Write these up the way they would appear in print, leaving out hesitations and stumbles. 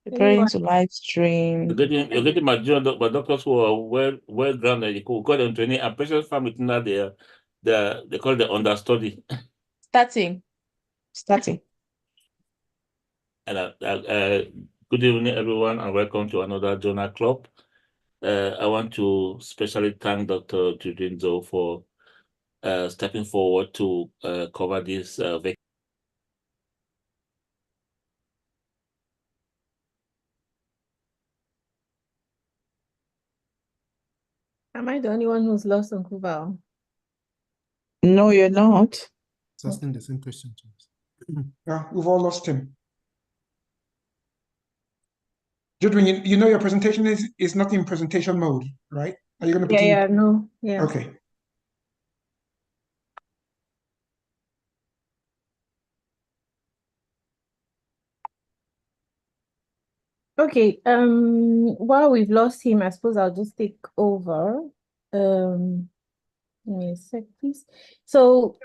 Preparing to live You're stream. getting my junior my doctors who are well grounded. You could call them training and patient family now they call it the understudy. Starting. And good evening, everyone, and welcome to another Jonah Club. I want to especially thank Dr. Judwin Ndzo for stepping forward to cover this vacancy. Am I the only one who's lost Uncle Val? No, you're not. It's asking the same question to us. Yeah, we've all lost him. Judwin, you know your presentation is not in presentation mode, right? Are you going to put Yeah, no, yeah. Okay. Okay, while we've lost him, I suppose I'll just take over. Give me a sec, please. So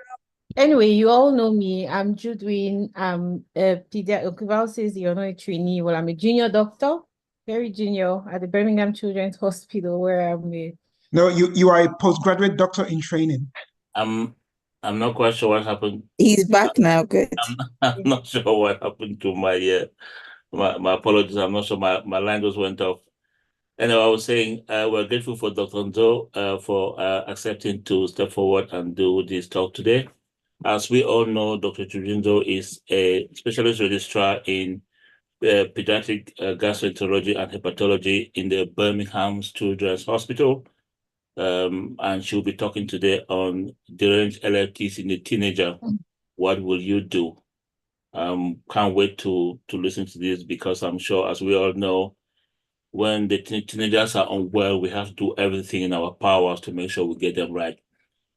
anyway, you all know me. I'm Judwin. I'm a pediatric. Val says you're not a trainee. Well, I'm a junior doctor, very junior at the Birmingham Children's Hospital, where I'm a... No, you are a postgraduate doctor in training. I'm not quite sure what happened. He's back now. Good. I'm not sure what happened to my apologies. I'm not sure my line just went off. Anyway, I was saying we're grateful for Dr. Ndzo for accepting to step forward and do this talk today. As we all know, Dr. Judwin Ndzo is a specialist registrar in pediatric gastroenterology and hepatology in the Birmingham Children's Hospital. And she'll be talking today on deranged LFTs in the teenager. What will you do? Can't wait to listen to this because I'm sure, as we all know, when the teenagers are unwell, we have to do everything in our powers to make sure we get them right.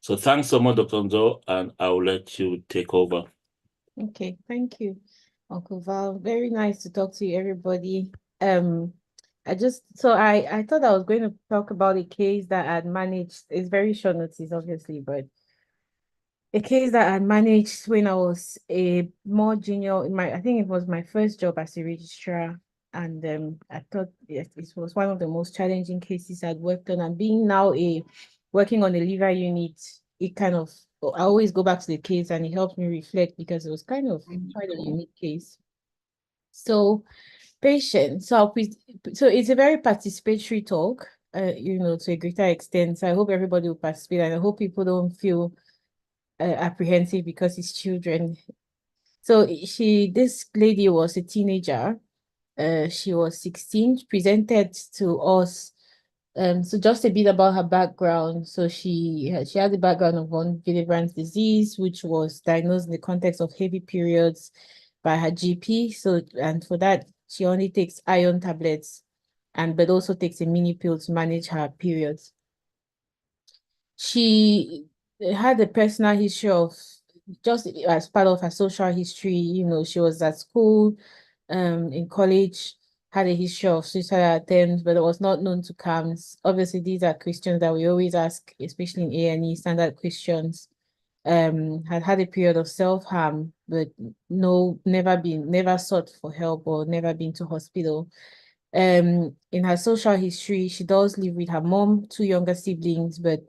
So thanks so much, Dr. Ndzo, and I will let you take over. Okay, thank you, Uncle Val. Very nice to talk to you, everybody. I thought I was going to talk about a case that I had managed. It's very short notice, obviously, but a case that I had managed when I was a more junior I think it was my first job as a registrar. And I thought it was one of the most challenging cases I'd worked on. And being now working on the liver unit, it kind of, I always go back to the case and it helps me reflect because it was kind of quite a unique case. So patients, so it's a very participatory talk, to a greater extent. So I hope everybody will participate, and I hope people don't feel apprehensive because it's children. So this lady was a teenager. She was 16, presented to us. So just a bit about her background. So she had the background of von Willebrand's disease, which was diagnosed in the context of heavy periods by her GP. So, and for that, she only takes iron tablets, but also takes a mini pill to manage her periods. She had a personal history of, just as part of her social history, she was at school, in college, had a history of suicidal attempts, but it was not known to CAMS. Obviously, these are questions that we always ask, especially in A&E, standard questions. Had a period of self-harm, but never sought for help or never been to hospital. In her social history, she does live with her mom, 2 younger siblings, but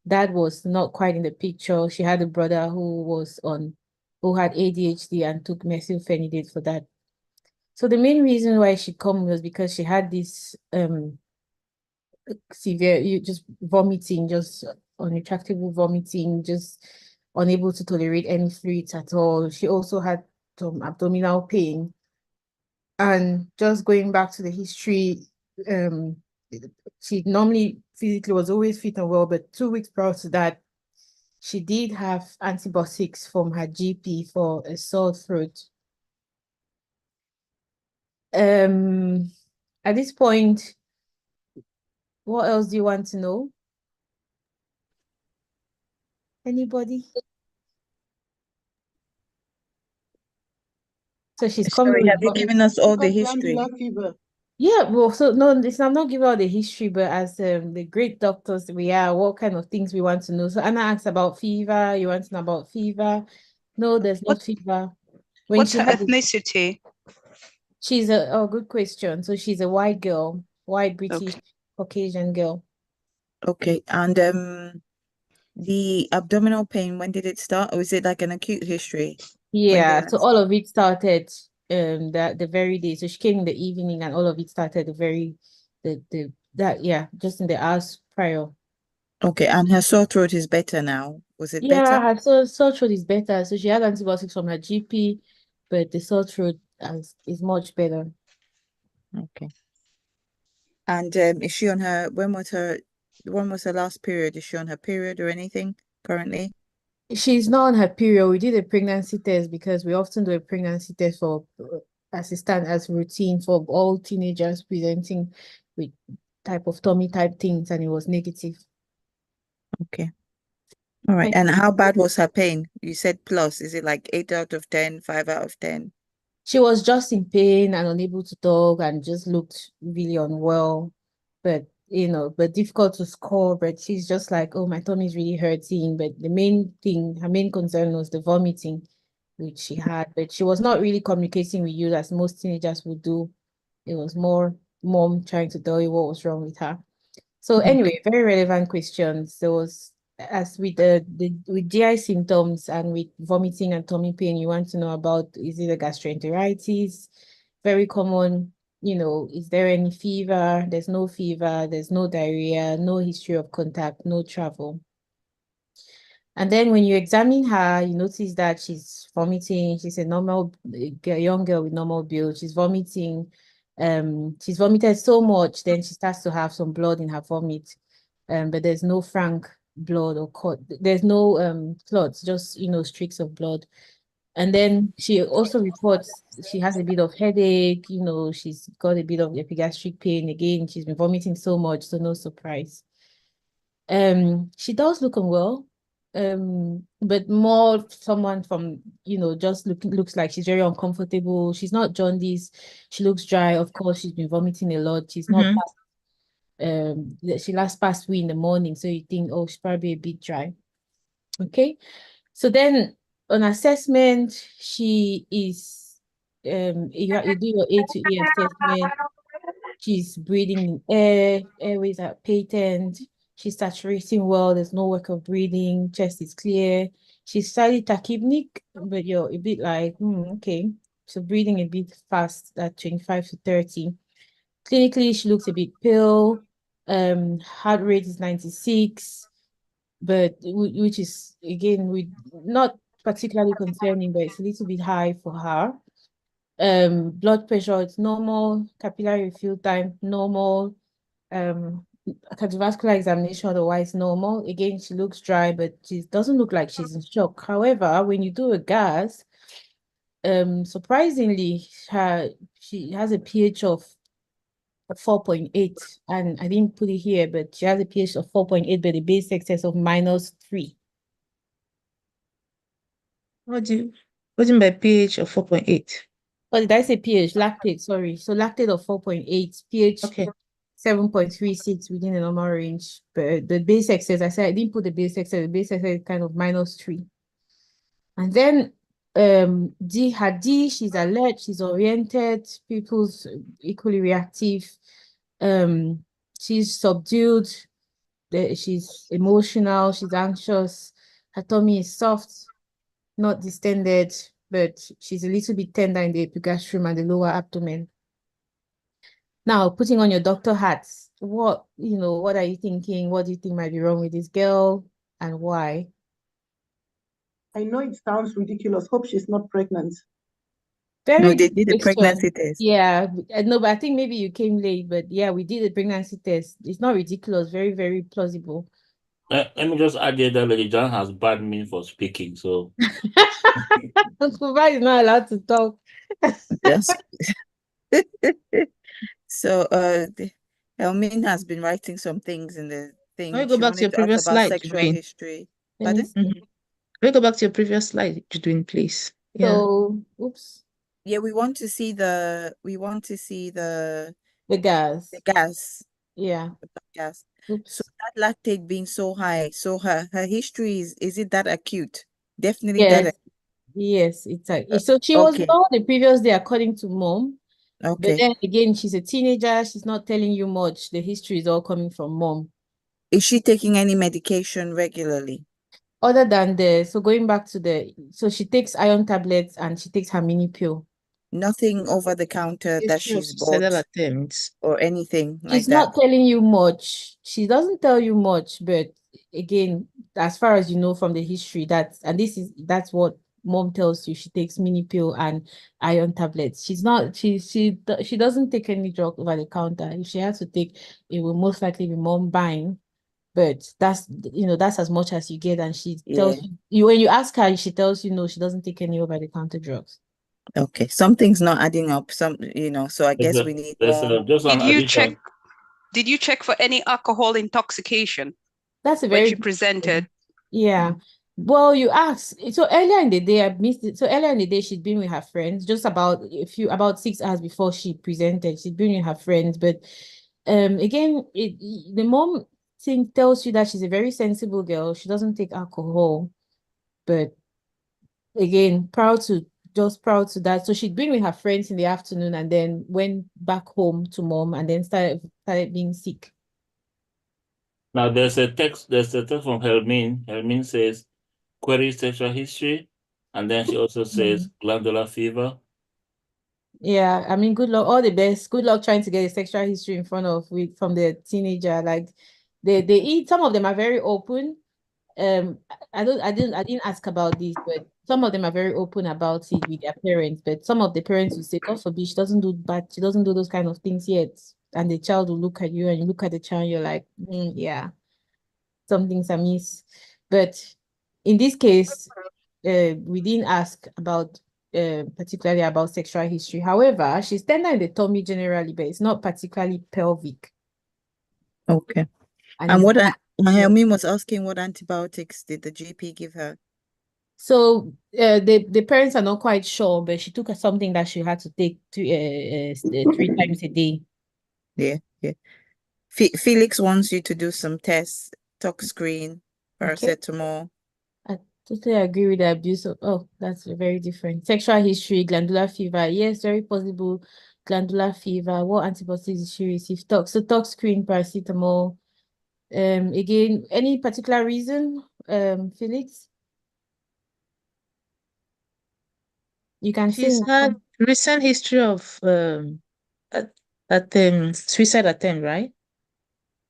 dad was not quite in the picture. She had a brother who had ADHD and took methylphenidate for that. So the main reason why she came was because she had this severe, just vomiting, just unretractable vomiting, just unable to tolerate any fluids at all. She also had some abdominal pain. And just going back to the history, she normally physically was always fit and well, but 2 weeks prior to that, she did have antibiotics from her GP for a sore throat. At this point, what else do you want to know? Anybody? So she's coming. Have you given us all the history? Yeah, well, so no, I'm not giving all the history, but as the great doctors we are, what kind of things we want to know. So Anna asked about fever. You want to know about fever? No, there's no fever. What's her ethnicity? She's a good question. So she's a white girl, white British Okay. Caucasian girl. Okay. And the abdominal pain, when did it start? Or is it like an acute history? When did Yeah, that so all start? of it started the very day. So she came in the evening and all of it started just in the hours prior. Okay. And her sore throat is better now. Was it Yeah, better? her sore throat is better. So she had antibiotics from her GP, but the sore throat is much better. Okay. And is she on her, when was her last period? Is she on her period or anything currently? She's not on her period. We did a pregnancy test because we often do a pregnancy test for as routine for all teenagers presenting with type of tummy type things, and it was negative. Okay. All right. And how bad was her pain? You said plus. Is it like 8 out of 10, 5 out of 10? She was just in pain and unable to talk and just looked really unwell, but difficult to score. But she's just like, oh, my tummy is really hurting. But her main concern was the vomiting, which she had. But she was not really communicating with you as most teenagers would do. It was more mom trying to tell you what was wrong with her. So anyway, very relevant questions. There was as with with GI symptoms and with vomiting and tummy pain, you want to know about, is it a gastroenteritis? Very common, is there any fever? There's no fever, there's no diarrhea, no history of contact, no travel. And then when you examine her, you notice that she's vomiting. She's a young girl with normal build. She's vomiting. She's vomited so much, then she starts to have some blood in her vomit. But there's no frank blood or cut. There's no clots, just streaks of blood. And then she also reports she has a bit of headache. She's got a bit of epigastric pain. Again, she's been vomiting so much, so no surprise. She does look unwell, but more someone from, just looks like she's very uncomfortable. She's not jaundice. She looks dry. Of course, she's been vomiting a lot. She's not she last passed wee in the morning, so you think, oh, she's probably a bit dry. Okay, so then on assessment, she is you do your A to E assessment. She's breathing in air, airways are patent, she's saturating well, there's no work of breathing, chest is clear, she's slightly tachypnic, but you're a bit like, okay. So breathing a bit fast at 25 to 30. Clinically, she looks a bit pale. Heart rate is 96, but which is again not particularly concerning, but it's a little bit high for her. Blood pressure, it's normal. Capillary refill time, normal. Cardiovascular examination, otherwise normal. Again, she looks dry, but she doesn't look like she's in shock. However, when you do a gas, surprisingly, she has a pH of 4.8, and I didn't put it here, but she has a pH of 4.8, but a base excess of -3. What do you mean by pH of 4.8? Oh, did I say pH? Lactate, sorry. So lactate of 4.8, pH Okay. 7.36 within the normal range. But the base excess, I said I didn't put the base excess. The base excess is kind of -3. And then her D, she's alert, she's oriented, pupils equally reactive. She's subdued, she's emotional, she's anxious. Her tummy is soft, not distended, but she's a little bit tender in the epigastrium and the lower abdomen. Now, putting on your doctor hats, what are you thinking? What do you think might be wrong with this girl and why? I know it sounds ridiculous. Hope she's not pregnant. Very No, they good did a question. pregnancy test. Yeah, no, but I think maybe you came late, but yeah, we did a pregnancy test. It's not ridiculous, very, very plausible. Let me just add here that Lady John has bad mean for speaking, so Uncle Val is not allowed to talk. Yes. So Elmin has been writing some things in the thing. Can we go She back to your wanted to ask previous about slide, sexual Judwin? history. Let me Pardon? see. Can we go back to your previous slide, Judwin, please? Yeah. So, oops, Yeah, we want to see the the gas. gas. Yeah, The gas. oops. So that lactate being so high, so her history is it that acute? Definitely that Yes, yes, it's like so she was okay. well the previous day according to mom. But Okay. then again, she's a teenager. She's not telling you much. The history is all coming from mom. Is she taking any medication regularly? Other than so going back to so she takes iron tablets and she takes her mini pill. Nothing over the counter that History of she's suicidal bought attempts. or anything like She's that? not telling you much. She doesn't tell you much, but again, as far as you know from the history, that's what mom tells you. She takes mini pill and iron tablets. She doesn't take any drug over the counter. If she has to take, it will most likely be mom buying. But that's as much as you get. And she tells Yeah. you when you ask her, she tells you no, she doesn't take any over the counter drugs. Okay. Something's not adding up. So I guess we need There's more. just an Did you addition. did you check for any alcohol intoxication That's a when very she good presented? question. Yeah. Well, you asked. So earlier in the day, I missed it. So earlier in the day, she'd been with her friends, just about 6 hours before she presented. She'd been with her friends, but again, the mom tells you that she's a very sensible girl. She doesn't take alcohol, but again, proud to that. So she'd been with her friends in the afternoon and then went back home to mom and then started being sick. Now there's a text from Helmin. Helmin says, query sexual history. And then she also says glandular fever. Yeah, I mean, good luck, all the best. Good luck trying to get a sexual history in front of from the teenager. Like they eat, some of them are very open. I didn't ask about this, but some of them are very open about it with their parents. But some of the parents will say, God forbid, she doesn't do those kind of things yet. And the child will look at you and you look at the child, you're like, yeah, something's amiss. But in this case, we didn't ask about particularly about sexual history. However, she's tender in the tummy generally, but it's not particularly pelvic. Okay. And And it's what Naomi was asking, what antibiotics did the GP give her? so the parents are not quite sure, but she took something that she had to take 3 times a day. Yeah, yeah. Felix wants you to do some tests, tox screen, Okay. paracetamol. I totally agree with the abuse of, that's very different. Sexual history, glandular fever. Yes, very possible glandular fever. What antibiotics did she receive? So tox screen, paracetamol. Again, any particular reason, Felix? You can say She's had recent history of suicide attempt, right?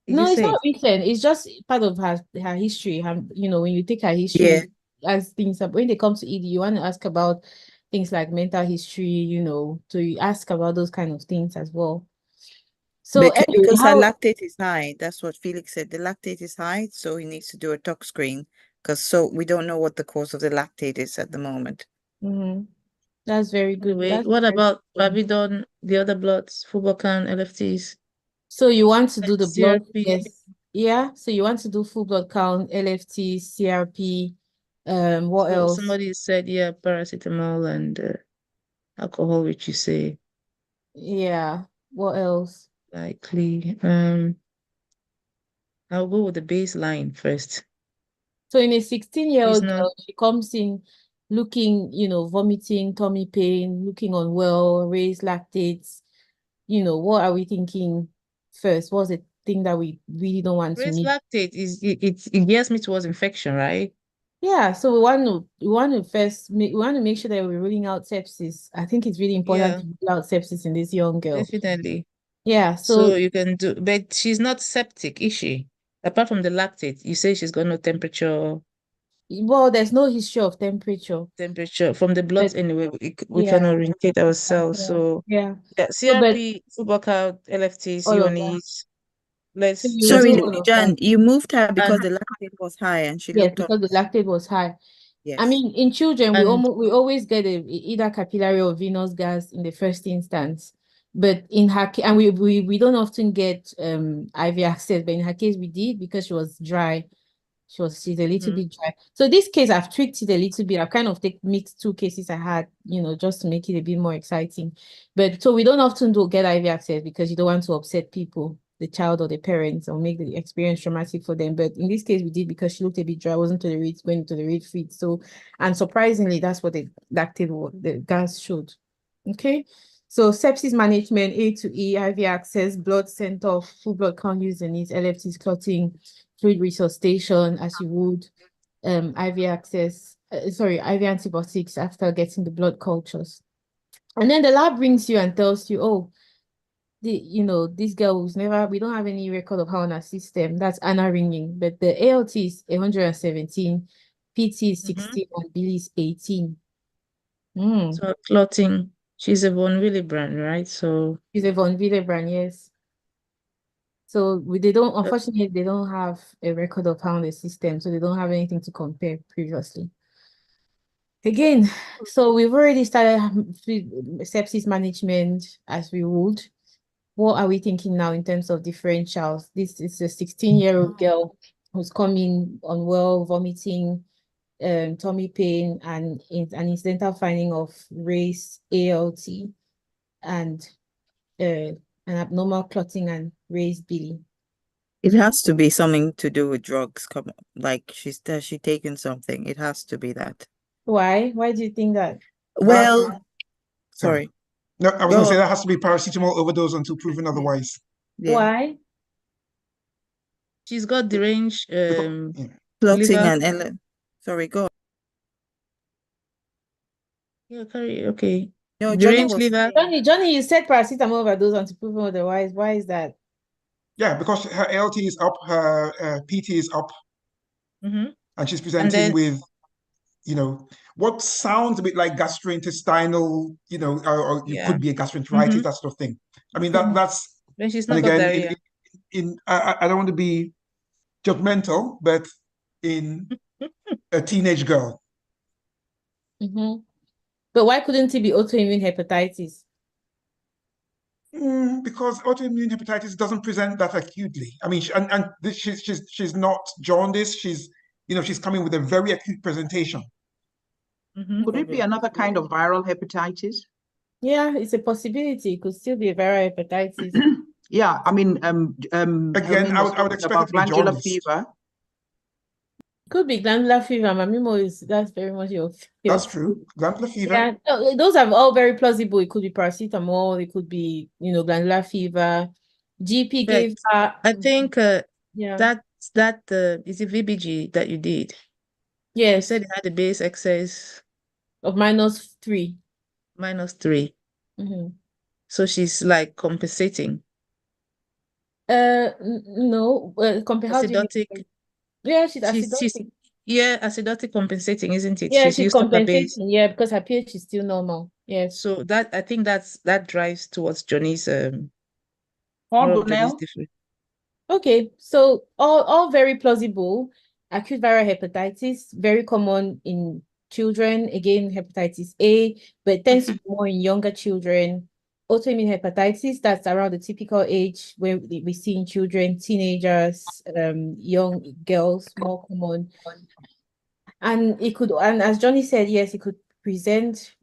Did you no, it's say? not recent. It's just part of her history. When you take her history, Yeah. as things when they come to ED, you want to ask about things like mental history, so you ask about those kind of things as well. So anyway, Because her lactate is high. That's what Felix said. The lactate is high, so he needs to do a tox screen. We don't know what the cause of the lactate is at the moment. That's very good. Anyway, what about have you done the other bloods, Fubocan, LFTs? So you want to do the blood CRP? test? Yeah. So you want to do full blood count, LFT, CRP. What So else? somebody said, yeah, paracetamol and alcohol, which you say Yeah. What else? likely. I'll go with the baseline first. So in a 16-year-old not- girl, she comes in looking, vomiting, tummy pain, looking unwell, raised lactates. What are we thinking first? What's the thing that we really don't want to Raised meet? lactate it gears me towards infection, right? Yeah, so we want to make sure that we're ruling out sepsis. I think it's really important Yeah, to rule out sepsis in this young girl. definitely. Yeah, So so you can do, but she's not septic, is she? Apart from the lactate, you say she's got no temperature well, there's no history of temperature. from the bloods But anyway. We yeah, can orientate ourselves. yeah, So yeah. yeah, So but CRP, workout, LFT, all of that. C1Es. So Let's you will just Sorry, do take all of Jan, that. you moved her and because the lactate was high and she Yes, looked up. because the lactate was high. I Yes. mean, in children, we and always get either capillary or venous gas in the first instance. But in her and we don't often get IV access, but in her case we did because she was dry. She's a little bit dry. So this case, I've tweaked it a little bit. I've kind of mixed 2 cases I had, just to make it a bit more exciting. But so we don't often get IV access because you don't want to upset people, the child or the parents, or make the experience traumatic for them. But in this case, we did because she looked a bit dry, wasn't going to the read feed. So, and surprisingly, that's what the gas showed. Okay. So sepsis management, A to E, IV access, blood sent off, full blood count used in it, LFTs, clotting, fluid resuscitation, as you would, IV access, IV antibiotics after getting the blood cultures. And then the lab brings you and tells you, oh, this girl was we don't have any record of her on our system. That's Anna ringing, but the ALT is 117, PT is 16, and Billy is 18. So clotting, she's a von Willebrand, right? So she's a von Willebrand, yes. So unfortunately, they don't have a record of her on the system, so they don't have anything to compare previously. Again, so we've already started sepsis management as we would. What are we thinking now in terms of differentials? This is a 16-year-old girl who's coming unwell, vomiting, tummy pain, and an incidental finding of raised ALT and an abnormal clotting and raised Billy. It has to be something to do with drugs. Come on, like has she taken something? It has to be that. Why? Why do you think that? Well, sorry. No, I was going to say that has to be paracetamol overdose until proven otherwise. Yeah. Why? she's got deranged Clotting liver. and sorry, go on. Yeah, okay. No, Deranged liver. Johnny, you said paracetamol overdose until proven otherwise. Why is that? Yeah, because her ALT is up, her PT is up, and she's presenting with, what sounds a bit like gastrointestinal, or you could be a gastroenteritis, that sort of thing. I mean, that's. When she's And not got again, diarrhea. I don't want to be judgmental, but in a teenage girl. But why couldn't it be autoimmune hepatitis? Because autoimmune hepatitis doesn't present that acutely. I mean, she's not jaundice. She's coming with a very acute presentation. Could it be another kind of viral hepatitis? Yeah, it's a possibility. It could still be a viral hepatitis. Yeah, I mean, again, I would expect it to be glandular jaundice. fever. Could be glandular fever. Mamimo that's very much your That's true. Glandular fever. Yeah, those are all very plausible. It could be paracetamol. It could be, glandular fever. GP gave her. I think yeah. that is it VBG that you did. Yes. You said it had a base excess of -3. -3. So she's like compensating. No, acidotic. Yeah, she's acidotic. Acidotic compensating, isn't it? Yeah, she's used up her base. compensating. Yeah, because her pH is still normal. Yes. So I think that drives towards Johnny's Okay, so all very plausible. Acute viral hepatitis, very common in children. Again, hepatitis A, but tends to be more in younger children. Autoimmune hepatitis, that's around the typical age where we see in children, teenagers, young girls, more common. And as Johnny said, yes, it could present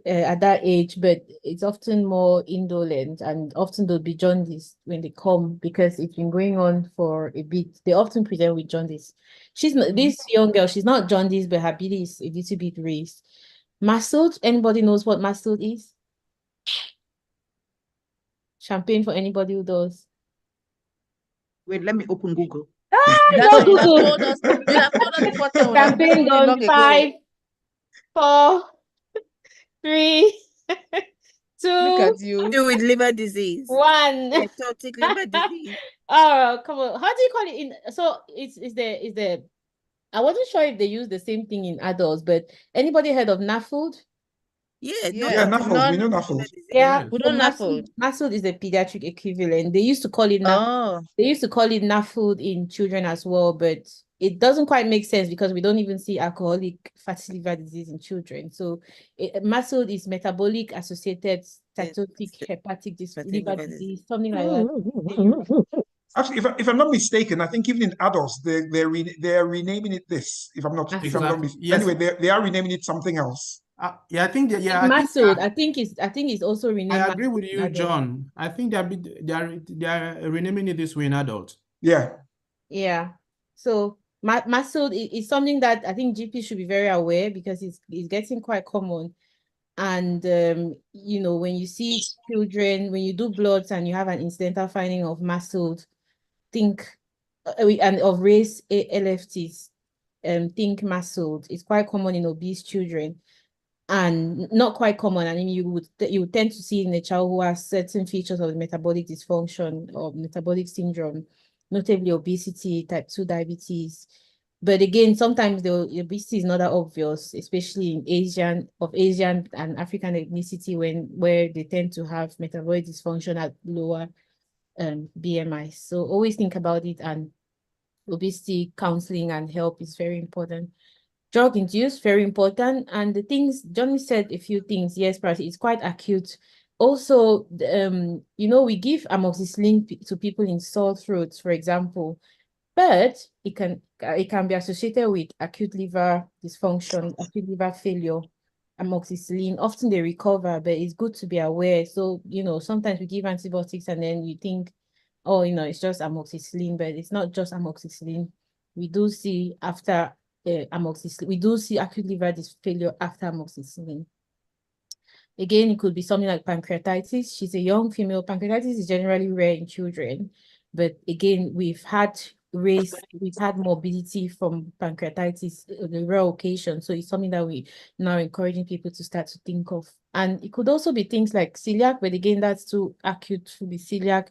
at that age, but it's often more indolent, and often they'll be jaundice when they come because it's been going on for a bit. They often present with jaundice. She's not this young girl, she's not jaundice, but her body is a little bit raised. Mastod, anybody knows what mastod is? Champagne for anybody who does. Wait, let me open Google. Champagne done 5, 4, 3, 2. Look at you. Do with liver disease. 1. Ectotic liver disease. Oh, come on. How do you call it? So is the I wasn't sure if they use the same thing in adults, but anybody heard of NAFLD? Yeah, NAFLD. We know NAFLD. Yeah, we know NAFLD. NAFLD is the pediatric equivalent. They used to call it NAFLD. They used to call it NAFLD in children as well, but it doesn't quite make sense because we don't even see alcoholic fatty liver disease in children. So NAFLD is metabolic associated steatotic hepatic liver disease, something like that. Actually, if I'm not mistaken, I think even in adults they're renaming it this. If I'm not mistaken, anyway, they are renaming it something else. I think I think it's also renamed. I agree with you, John. I think they are renaming it this way in adults. Yeah. So MASLD is something that I think GP should be very aware because it's getting quite common. And, you know, when you see children, when you do bloods and you have an incidental finding of MASLD, think, and of race LFTs, think MASLD. It's quite common in obese children, and not quite common. I mean, you would tend to see in a child who has certain features of metabolic dysfunction or metabolic syndrome, notably obesity, type 2 diabetes. But again, sometimes the obesity is not that obvious, especially in Asian and African ethnicity, where they tend to have metabolic dysfunction at lower BMI. So always think about it, and obesity counseling and help is very important. Drug induced, very important. And the things, Johnny said a few things. Yes, perhaps it's quite acute. Also, you know, we give amoxicillin to people in sore throats, for example, but it can be associated with acute liver dysfunction, acute liver failure. Amoxicillin, often they recover, but it's good to be aware. So, you know, sometimes we give antibiotics and then you think, oh, you know, it's just amoxicillin, but it's not just amoxicillin. We do see after amoxicillin, we do see acute liver failure after amoxicillin. Again, it could be something like pancreatitis. She's a young female. Pancreatitis is generally rare in children, but again, we've had morbidity from pancreatitis on a rare occasion. So it's something that we now encouraging people to start to think of. And it could also be things like celiac, but again, that's too acute to be celiac.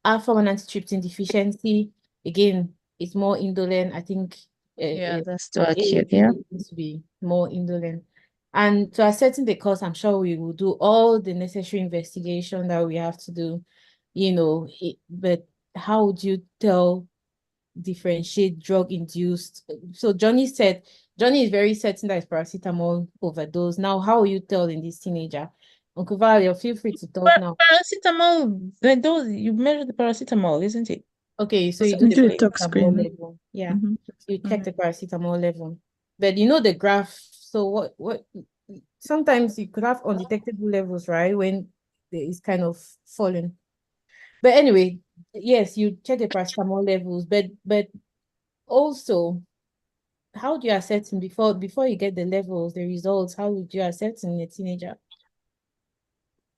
Alpha-1 antitrypsin deficiency, again, it's more indolent. I think Yeah, that's too acute. Yeah. it needs to be more indolent. And to ascertain the cause, I'm sure we will do all the necessary investigation that we have to do, you know, but how would you differentiate drug induced? So Johnny is very certain that it's paracetamol overdose. Now, how will you tell in this teenager? Uncle Valerie, feel free to talk now. Paracetamol, you measure the paracetamol, isn't it? Okay, so you We do the do tox paracetamol screen. level. Yeah, you check the Mm. paracetamol level. But you know the graph, so what sometimes you could have undetectable levels, right? When it's kind of falling. But anyway, yes, you check the paracetamol levels, but also, how do you assess them before you get the levels, the results? How would you assess in a teenager?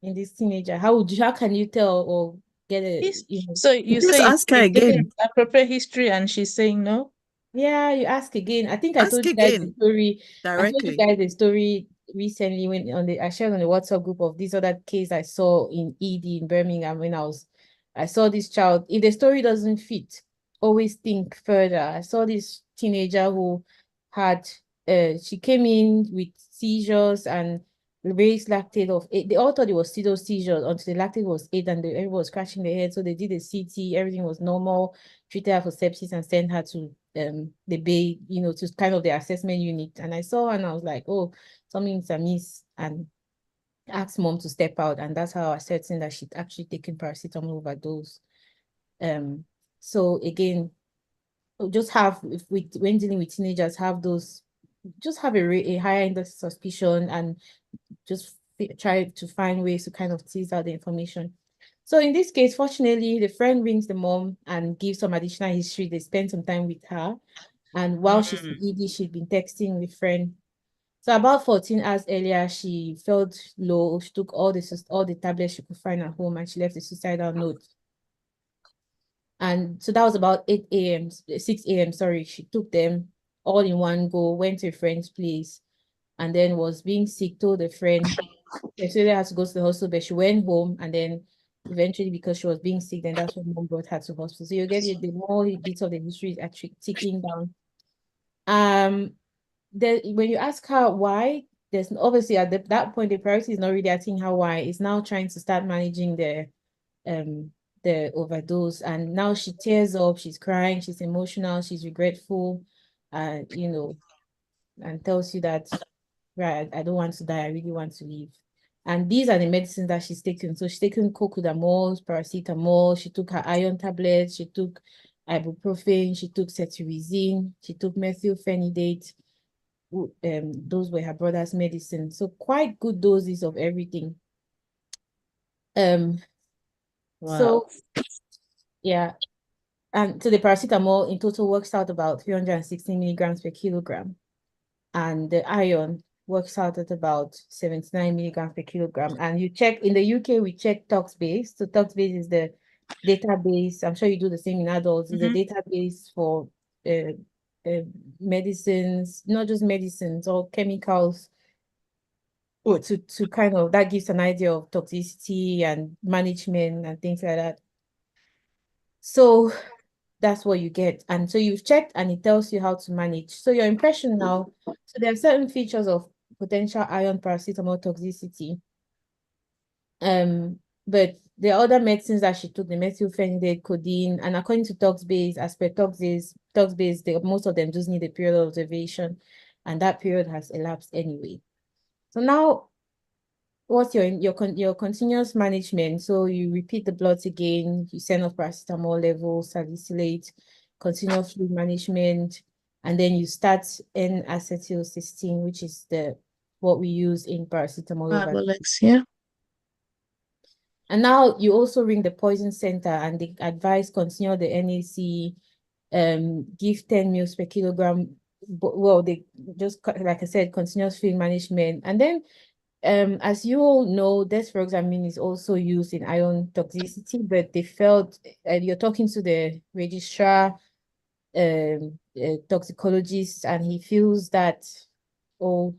In this teenager, how can you tell or get a, you know? So you Just say ask her again. appropriate history and she's saying no? Yeah, you ask again. I think I Ask told you guys the again story. I told you directly. guys the story recently when I shared on the WhatsApp group of this other case I saw in ED in Birmingham when I saw this child. If the story doesn't fit, always think further. I saw this teenager who had she came in with seizures and raised lactate of 8. They all thought it was pseudo seizures until the lactate was 8 and everyone was scratching their head. So they did a CT, everything was normal, treated her for sepsis and sent her to the bay, you know, to kind of the assessment unit. And I saw her and I was like, oh, something's amiss, and asked mom to step out. And that's how I certain that she'd actually taken paracetamol overdose. So again, just have, when dealing with teenagers, have those, just have a higher index of suspicion and just try to find ways to kind of tease out the information. So in this case, fortunately, the friend rings the mom and gives some additional history. They spend some time with her. And while she's in ED, she'd been texting the friend. So about 14 hours earlier, she felt low. She took all the tablets she could find at home and she left a suicidal note. And so that was about 8 a.m., 6 a.m., sorry. She took them all in one go, went to a friend's place, and then was being sick, told a friend. She had to go to the hospital, but she went home, and then eventually, because she was being sick, then that's when mom brought her to hospital. So you get the more bits of the history is actually ticking down. When you ask her why, there's obviously at that point the priority is not really asking her why. It's now trying to start managing the overdose, and now she tears up, she's crying, she's emotional, she's regretful, you know, and tells you that, right, I don't want to die, I really want to live. And these are the medicines that she's taken. So she's taken cocodamol, paracetamol, she took her iron tablets, she took ibuprofen, she took cetirizine, she took methylphenidate. Those were her brother's medicine. So quite good doses of everything. Wow. So yeah. And so the paracetamol in total works out about 360 milligrams per kilogram. And the iron works out at about 79 milligrams per kilogram. And you check in the UK, we check ToxBase. So ToxBase is the database. I'm sure you do the same in adults. It's a database for medicines, not just medicines or chemicals, or to kind of, that gives an idea of toxicity and management and things like that. So that's what you get. And so you've checked and it tells you how to manage. So your impression now, so there are certain features of potential iron paracetamol toxicity. But there are other medicines that she took, the methylphenidate, codeine, and according to ToxBase, as per ToxBase, most of them just need a period of observation, and that period has elapsed anyway. So now, what's your continuous management? So you repeat the bloods again, you send off paracetamol levels, salicylate, continuous fluid management, and then you start N-acetylcysteine, which is what we use in paracetamol. Yeah. And now you also ring the poison center and they advise continue the NAC, give 10 mils per kilogram. Well, they just, like I said, continuous fluid management. And then, as you all know, desferoxamine is also used in iron toxicity, but they felt, you're talking to the registrar, toxicologist, and he feels that, I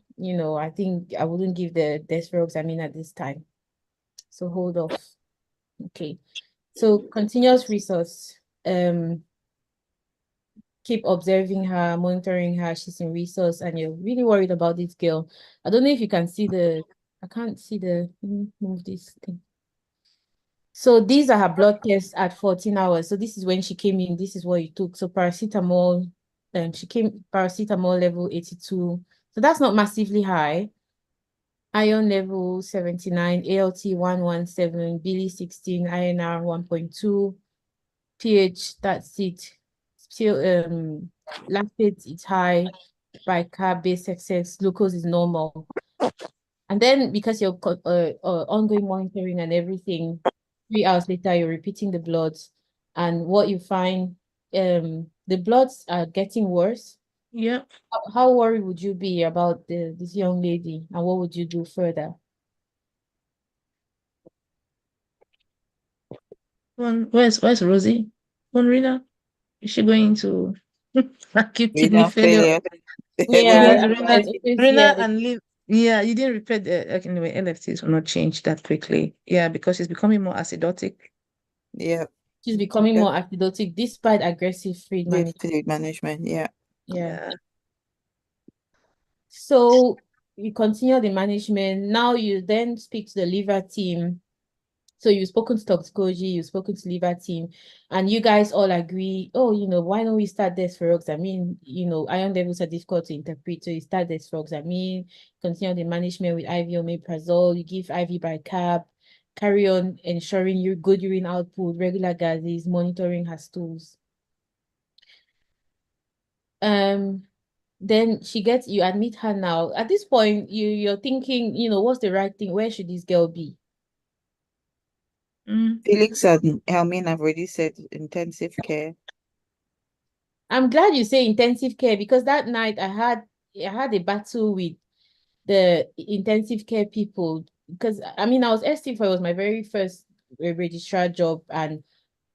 think I wouldn't give the desferoxamine at this time. So hold off. Okay. So continuous resource. Keep observing her, monitoring her. She's in resource, and you're really worried about this girl. I don't know if you can see I can't see let me move this thing. So these are her blood tests at 14 hours. So this is when she came in. This is what you took. So paracetamol, paracetamol level 82. So that's not massively high. Iron level 79, ALT 117, Billy 16, INR 1.2, pH, that's it. Still, lactate is high, bicarb, base excess, glucose is normal. And then because you're ongoing monitoring and everything, 3 hours later, you're repeating the bloods. And what you find, the bloods are getting worse. Yeah. How worried would you be about this young lady, and what would you do further? Where's Rosie? Rina? Is she going to acute kidney Renal failure? Yeah, Rina and leave. Yeah, you didn't repair anyway, LFTs will not change that quickly. Yeah, because she's becoming more acidotic. Yeah. She's becoming more acidotic despite aggressive fluid management. Yeah. So you continue the management. Now you then speak to the liver team. So you've spoken to toxicology, you've spoken to liver team, and you guys all agree, oh, why don't we start desferoxamine? Iron levels are difficult to interpret, so you start desferoxamine, continue the management with IV omeprazole, you give IV bicarb, carry on ensuring your good urine output, regular gases, monitoring her stools. Then you admit her now. At this point, you're thinking, what's the right thing? Where should this girl be? Felix and Helmin have already said intensive care. I'm glad you say intensive care, because that night I had a battle with the intensive care people, because I was ST4, it was my very first registrar job, and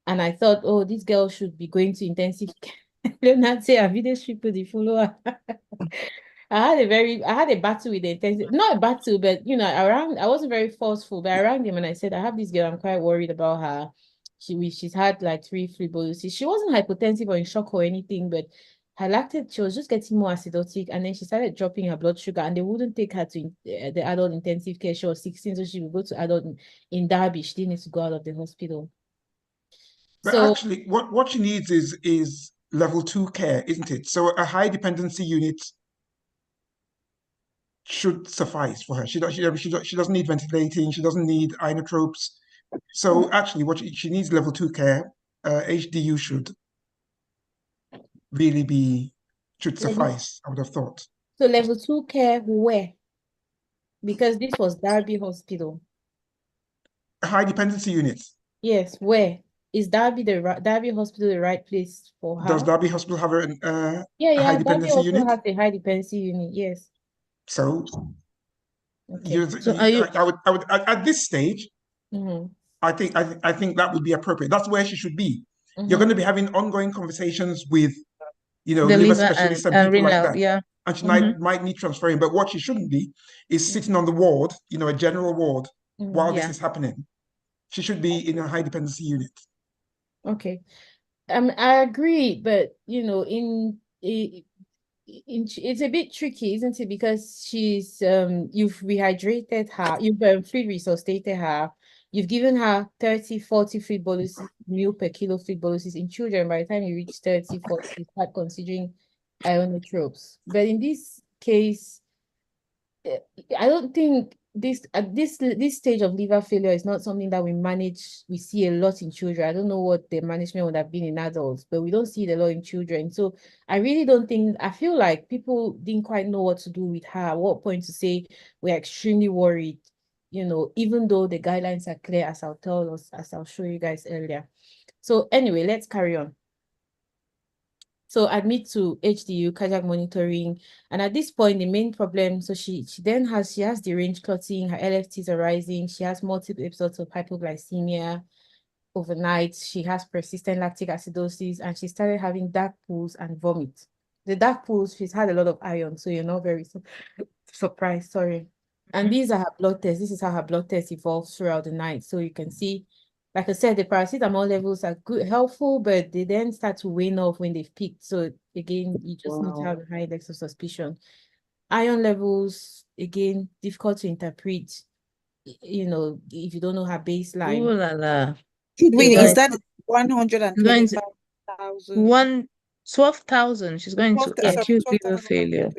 I thought, oh, this girl should be going to intensive care. Leonard say I video people the follower. I had a battle with the intensive, not a battle, but I wasn't very forceful, but I rang him and I said, I have this girl, I'm quite worried about her. She's had like 3 fibrosis. She wasn't hypotensive or in shock or anything, but her lactate, she was just getting more acidotic, and then she started dropping her blood sugar, and they wouldn't take her to the adult intensive care. She was 16, so she would go to adult in Derby. She didn't need to go out of the hospital. But actually, what she needs is level 2 care, isn't it? So a high dependency unit should suffice for her. She doesn't need ventilating. She doesn't need inotropes. So actually, what she needs level 2 care. HDU should really should suffice, I would have thought. So level 2 care where? Because this was Derby Hospital. A high dependency unit. Yes, where? Is Derby Hospital the right place for her? Does Derby Hospital have a high dependency Derby unit? also has a high dependency unit, yes. So, Okay. I would at this stage, Mm-hmm. I think that would be appropriate. That's where she should be. Mm-hmm. You're going to be having ongoing conversations with, you know, The liver liver specialists and and people like renal, that. yeah. And she might need transferring, but what she shouldn't be is sitting on the ward, you know, a general ward, while this is happening. She should be in a high dependency unit. Okay. I agree, but you know, it's a bit tricky, isn't it? Because she's you've rehydrated her, you've feed resuscitated her, you've given her 30, 40 feed boluses, meal per kilo feed boluses. In children, by the time you reach 30, 40, you start considering ionotropes. But in this case, I don't think at this stage of liver failure is not something that we see a lot in children. I don't know what the management would have been in adults, but we don't see it a lot in children. So I really don't think, I feel like people didn't quite know what to do with her, at what point to say we're extremely worried, you know, even though the guidelines are clear, as I'll show you guys earlier. So anyway, let's carry on. So admit to HDU, cardiac monitoring. And at this point, the main problem, so she has deranged clotting, her LFTs are rising, she has multiple episodes of hypoglycemia overnight, she has persistent lactic acidosis, and she started having dark pools and vomit. The dark pools, she's had a lot of iron, so you're not very surprised, sorry. And these are her blood tests. This is how her blood test evolves throughout the night. So you can see, like I said, the paracetamol levels are good, helpful, but they then start to wane off when they've peaked. So again, you just need to have a high index of suspicion. Iron levels, again, difficult to interpret, you know, if you don't know her baseline. Ooh la la. Judwin, is that 125,000? 12,000. She's going to acute liver failure.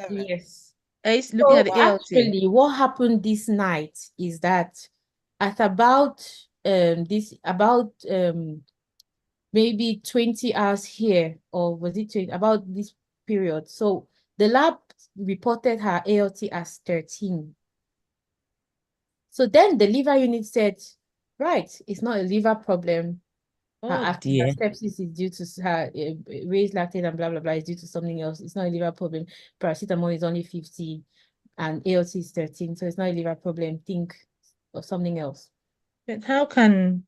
Yes. Looking at the ALT. Actually, what happened this night is that at about maybe 20 hours here, or was it 20, about this period. So the lab reported her ALT as 13. So then the liver unit said, right, it's not a liver problem. Her sepsis is due to her raised lactate and blah, blah, blah, is due to something else. It's not a liver problem. Paracetamol is only 50 and ALT is 13. So it's not a liver problem. Think of something else. But how can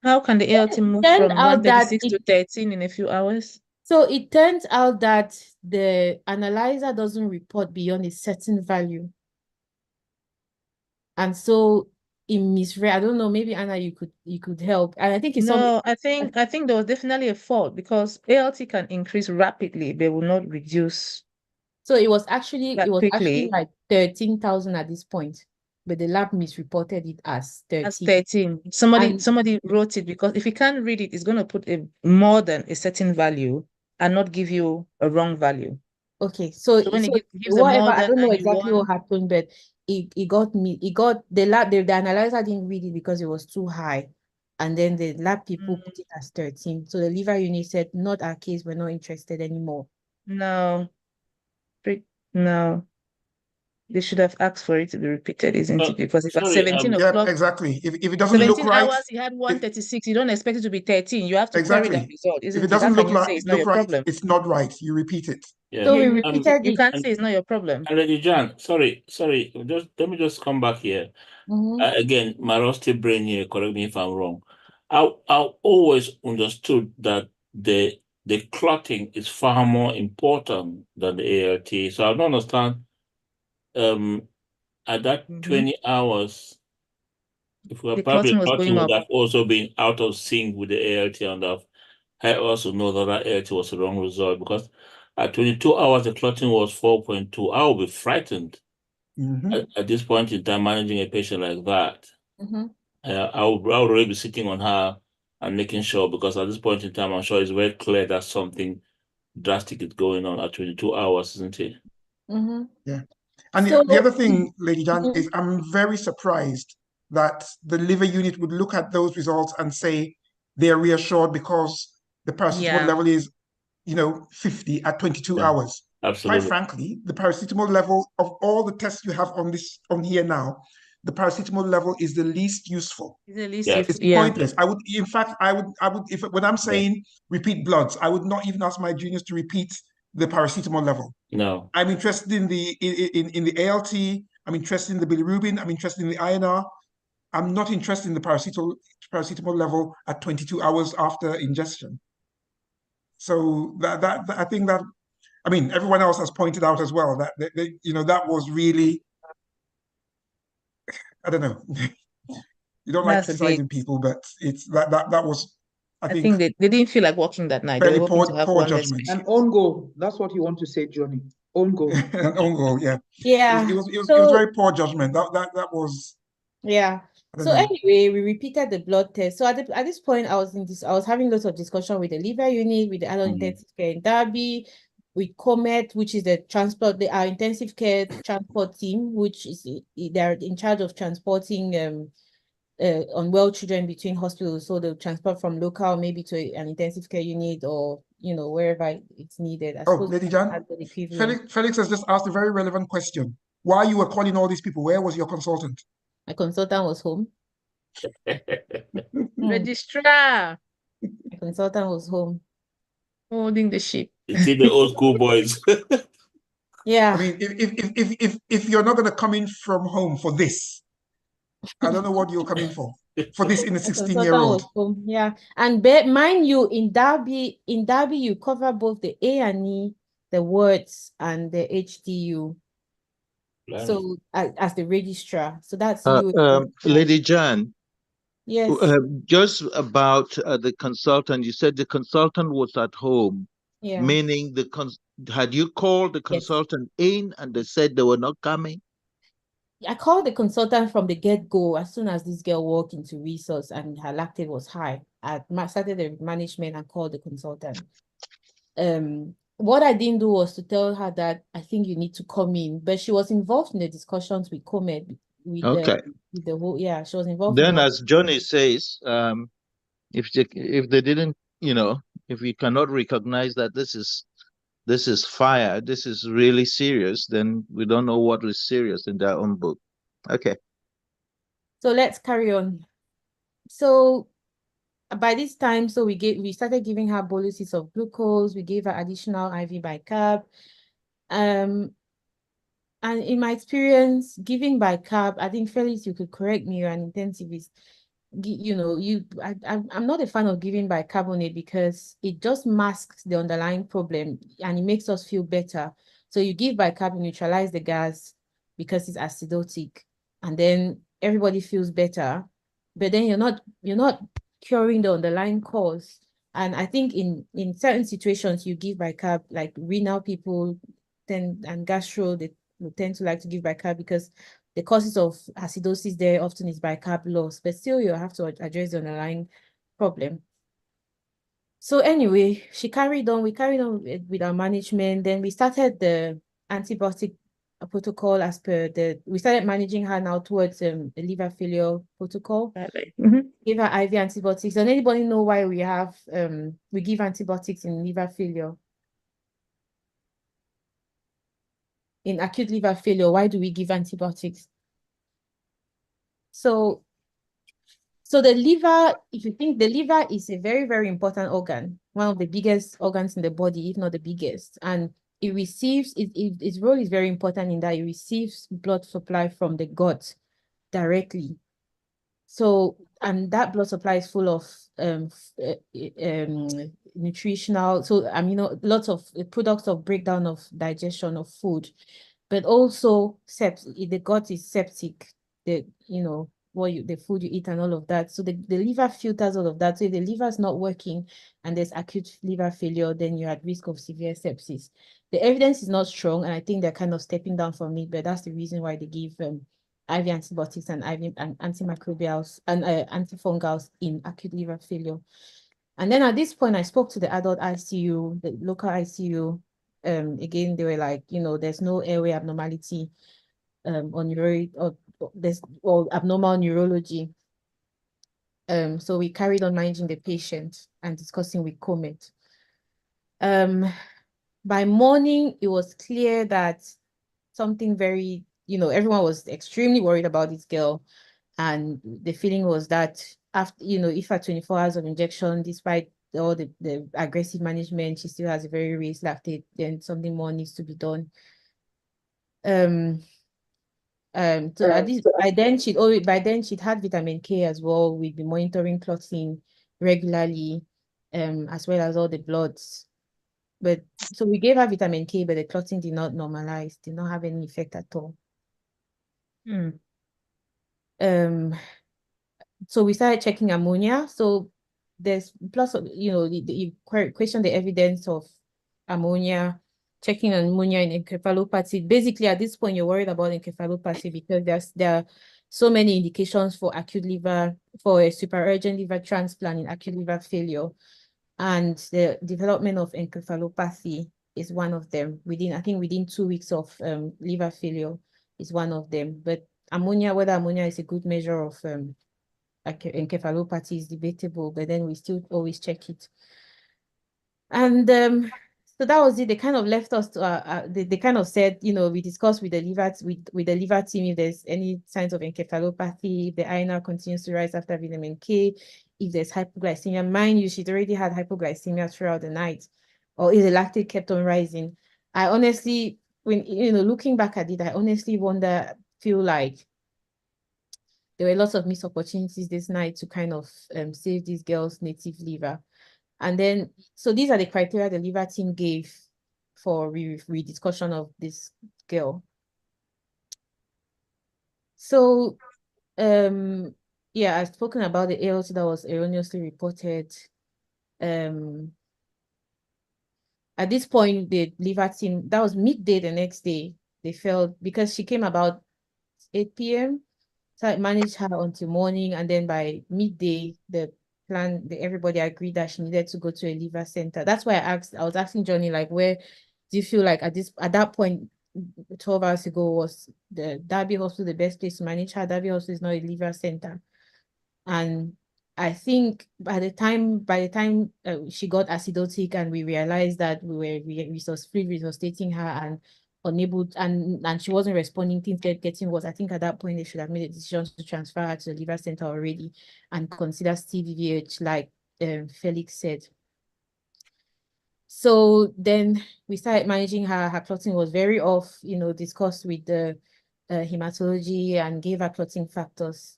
the ALT move from 136 to 13 in a few hours? So it turns out that the analyzer doesn't report beyond a certain value. And so in misread, I don't know, maybe Anna, you could help. And I think it's I think there was definitely a fault, because ALT can increase rapidly, but will not reduce. So it was actually like 13,000 at this point, but the lab misreported it as 13. As 13. Somebody wrote it, because if you can't read it, it's going to put more than a certain value and not give you a wrong value. Okay, so when it gives whatever, I don't know exactly what happened, but it got the lab, the analyzer didn't read it because it was too high, and then the lab people put it as 13. So the liver unit said, not our case, we're not interested anymore. No, they should have asked for it to be repeated, isn't it? Because if at 17 o'clock, exactly. If it doesn't look right, 17 hours, you had 136. You don't expect it to be 13. You have to carry that result, isn't it? If it doesn't look right, it's not your problem. It's not right. You repeat it. Yeah. So we repeated it. You can't say it's not your problem. Lady Jan, sorry. Let me just come back here. Again, my rusty brain here, correct me if I'm wrong. I always understood that the clotting is far more important than the ALT. So I don't understand. At that 20 hours, if we're probably clotting would have also been out of sync with the ALT, and I also know that ALT was the wrong result, because at 22 hours the clotting was 4.2. I will be frightened at this point in time managing a patient like that. I would really be sitting on her and making sure, because at this point in time I'm sure it's very clear that something drastic is going on at 22 hours, isn't it? Yeah. And the other thing, Lady Jan, is I'm very surprised that the liver unit would look at those results and say they're reassured because the paracetamol level is, 50 at 22 hours. Absolutely. Quite frankly, the paracetamol level of all the tests you have on here now, the paracetamol level is the least useful. It's pointless. I would, if when I'm saying repeat bloods, I would not even ask my juniors to repeat the paracetamol level. No. I'm interested in the ALT. I'm interested in the bilirubin. I'm interested in the INR. I'm not interested in the paracetamol level at 22 hours after ingestion. So that I think that, I mean, everyone else has pointed out as well that that was really, I don't know. You don't like criticizing people, but it's that was, I think they didn't feel like walking that night. They very were hoping to have poor one less judgment. patient. An own goal. That's what you want to say, Johnny. Own goal. An own goal, yeah. Yeah. It was very poor judgment. That was. Yeah. I don't So know. anyway, we repeated the blood test. So at this point, I was having lots of discussion with the liver unit, with the adult intensive care in Derby, with COMET, which is our intensive care transport team, which is they're in charge of transporting unwell children between hospitals. So they'll transport from local maybe to an intensive care unit, or wherever it's needed. I suppose Lady Jan, the equivalent. Felix has just asked a very relevant question. Why you were calling all these people? Where was your consultant? My consultant was home. Registrar. My consultant was home. Holding the ship. You see the old school boys. Yeah. I mean, if you're not going to come in from home for this, I don't know what you're coming for this in a 16-year-old. Yeah, and mind you, in Derby, you cover both the A&E, the wards, and the HDU. Right. So as the registrar, so that's you. Lady Jan. Yes. Just about the consultant, you said the consultant was at home. Yeah. Meaning had you called the consultant in and they said they were not coming? I called the consultant from the get-go. As soon as this girl walked into resource and her lactate was high, I started the management and called the consultant. What I didn't do was to tell her that I think you need to come in, but she was involved in the discussions with COMED, with the whole, she was involved. Then, as Johnny says, if they didn't, if we cannot recognize that this is fire, this is really serious, then we don't know what is serious in their own book. Okay. So let's carry on. So by this time, so we started giving her boluses of glucose. We gave her additional IV bicarb. And in my experience, giving bicarb, I think Felix, you could correct me, you're an intensivist. I'm not a fan of giving bicarbonate because it just masks the underlying problem and it makes us feel better. So you give bicarb, neutralize the gas because it's acidotic, and then everybody feels better. But then you're not curing the underlying cause. And I think in certain situations you give bicarb, like renal people and gastro, they tend to like to give bicarb because the causes of acidosis there often is bicarb loss, but still you have to address the underlying problem. So anyway, we carried on with our management. Then we started the antibiotic protocol we started managing her now towards the liver failure protocol. Give her IV antibiotics. Does anybody know why we give antibiotics in liver failure? In acute liver failure, why do we give antibiotics? So the liver, if you think, the liver is a very, very important organ, one of the biggest organs in the body, if not the biggest. And it receives, its role is very important in that it receives blood supply from the gut directly. So, and that blood supply is full of nutritional, so lots of products of breakdown of digestion of food, but also the gut is septic, the food you eat and all of that. So the liver filters all of that. So if the liver is not working and there's acute liver failure, then you're at risk of severe sepsis. The evidence is not strong, and I think they're kind of stepping down from it, but that's the reason why they give IV antibiotics and IV and antimicrobials and antifungals in acute liver failure. And then at this point, I spoke to the adult ICU, the local ICU. Again, they were like, there's no airway abnormality or abnormal neurology. So we carried on managing the patient and discussing with COMET. By morning, it was clear that something very, everyone was extremely worried about this girl. And the feeling was that after, if at 24 hours of injection, despite all the aggressive management. She still has a very raised lactate. Then something more needs to be done. So by then she'd had vitamin K as well. We'd be monitoring clotting regularly, as well as all the bloods. But so we gave her vitamin K, but the clotting did not normalize, did not have any effect at all. So we started checking ammonia. So there's plus of, you question the evidence of ammonia, checking ammonia in encephalopathy. Basically, at this point, you're worried about encephalopathy because there are so many indications for acute liver, for a super urgent liver transplant in acute liver failure. And the development of encephalopathy is one of them. I think within 2 weeks of liver failure is one of them. But whether ammonia is a good measure of encephalopathy is debatable, but then we still always check it. And so that was it. They kind of left us to they kind of said, we discussed with the liver team if there's any signs of encephalopathy, if the INR continues to rise after vitamin K, if there's hypoglycemia. Mind you, she'd already had hypoglycemia throughout the night, or if the lactate kept on rising. I honestly, when looking back at it, I honestly feel like there were lots of missed opportunities this night to kind of save this girl's native liver. And then, so these are the criteria the liver team gave for rediscussion of this girl. So, yeah, I've spoken about the ALT that was erroneously reported. At this point, the liver team, that was midday the next day, they felt, because she came about 8 p.m., so I managed her until morning, and then by midday, everybody agreed that she needed to go to a liver center. That's why I was asking Johnny, like, where do you feel like at that point, 12 hours ago, was the Derby Hospital the best place to manage her? Derby Hospital is not a liver center. And I think by the time she got acidotic and we realized that we were resuscitating her and unable and she wasn't responding, things getting worse. I think at that point they should have made a decision to transfer her to the liver center already and consider CVVH, like Felix said. So then we started managing her. Her clotting was very off, discussed with the hematology and gave her clotting factors.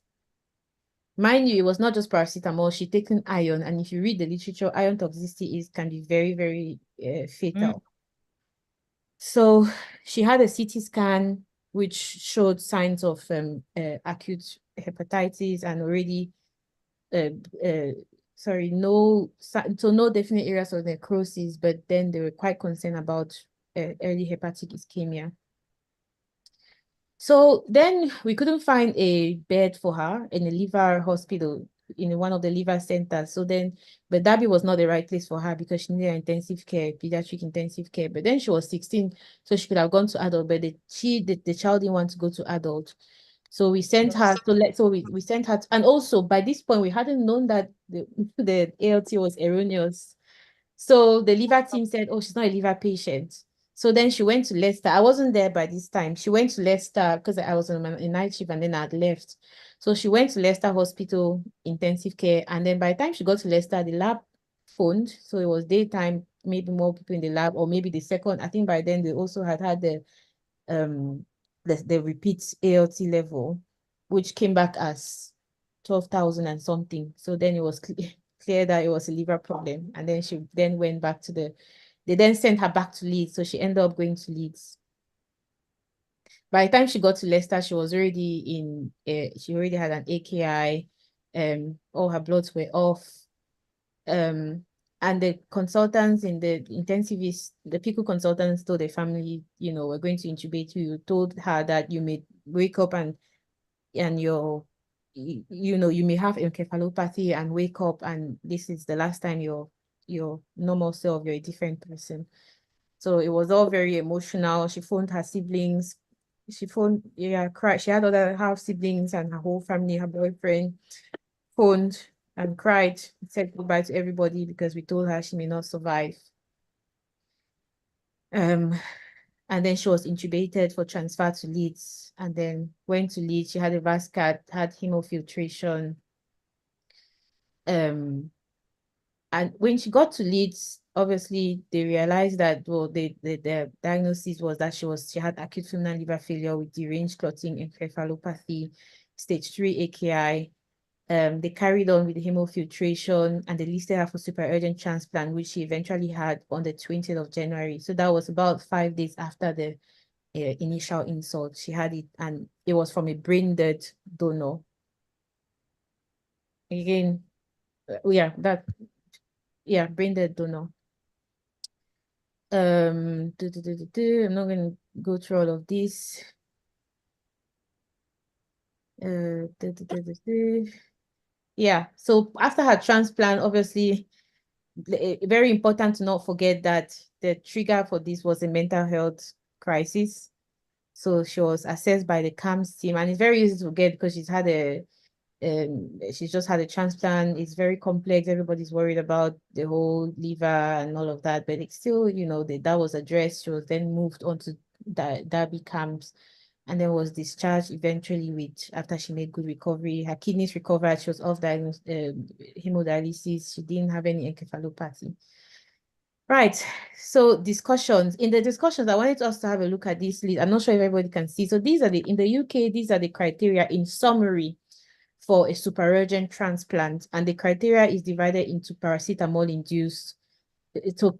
Mind you, it was not just paracetamol. She'd taken iron, and if you read the literature, iron toxicity can be very, very fatal. So she had a CT scan, which showed signs of acute hepatitis and already, no definite areas of necrosis, but then they were quite concerned about early hepatic ischemia. So then we couldn't find a bed for her in a liver hospital, in one of the liver centers. But Derby was not the right place for her because she needed intensive care, pediatric intensive care. But then she was 16, so she could have gone to adult, but the child didn't want to go to adult. So we sent her we sent her and also by this point we hadn't known that the ALT was erroneous. So the liver team said, oh, she's not a liver patient. So then she went to Leicester. I wasn't there by this time. She went to Leicester because I was on a night shift and then I'd left. So she went to Leicester Hospital intensive care. And then by the time she got to Leicester, the lab phoned. So it was daytime, maybe more people in the lab, or maybe the second. I think by then they also had the repeat ALT level, which came back as 12,000 and something. So then it was clear that it was a liver problem. And then she then went back to they then sent her back to Leeds. So she ended up going to Leeds. By the time she got to Leicester, she was already she already had an AKI. All her bloods were off. And the consultants in the intensivist, the PICU consultants told the family, we're going to intubate you. Told her that you may wake up and you may have encephalopathy and wake up and this is the last time you're normal self, you're a different person. So it was all very emotional. She phoned her siblings. Cried. She had other half siblings and her whole family, her boyfriend, phoned and cried, said goodbye to everybody because we told her she may not survive. And then she was intubated for transfer to Leeds and then went to Leeds. She had a VASCAT, had hemofiltration. And And when she got to Leeds, obviously they realized that, well, the diagnosis was that she had acute fulminant liver failure with deranged clotting encephalopathy, stage 3 AKI. They carried on with the hemofiltration and they listed her for super urgent transplant, which she eventually had on the 20th of January. So that was about 5 days after the initial insult. She had it, and it was from a brain dead donor. Again, brain dead donor. I'm not going to go through all of this. Yeah, so after her transplant, obviously, very important to not forget that the trigger for this was a mental health crisis. So she was assessed by the CAMS team, and it's very easy to forget because she's just had a transplant. It's very complex. Everybody's worried about the whole liver and all of that, but it's still, that was addressed. She was then moved on to Derby CAMS and then was discharged eventually after she made good recovery. Her kidneys recovered. She was off hemodialysis. She didn't have any encephalopathy. Right. So discussions. In the discussions, I wanted us to have a look at this list. I'm not sure if everybody can see. So in the UK, these are the criteria in summary for a super urgent transplant. And the criteria is divided into paracetamol induced into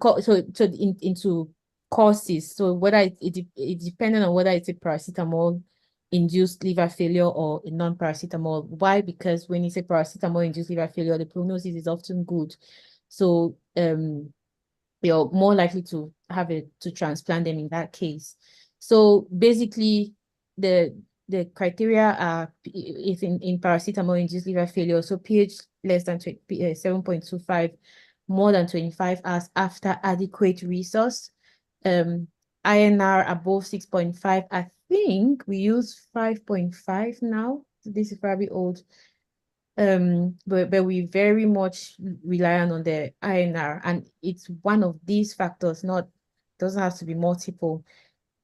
causes. So whether it's depending on whether it's a paracetamol induced liver failure or a non-paracetamol. Why? Because when it's a paracetamol induced liver failure, the prognosis is often good. So you're more likely to to transplant them in that case. So basically, the criteria are, if in paracetamol induced liver failure, so pH less than 7.25, more than 25 hours after adequate resource, INR above 6.5. I think we use 5.5 now. This is probably old. But we very much rely on the INR, and it's one of these factors, doesn't have to be multiple.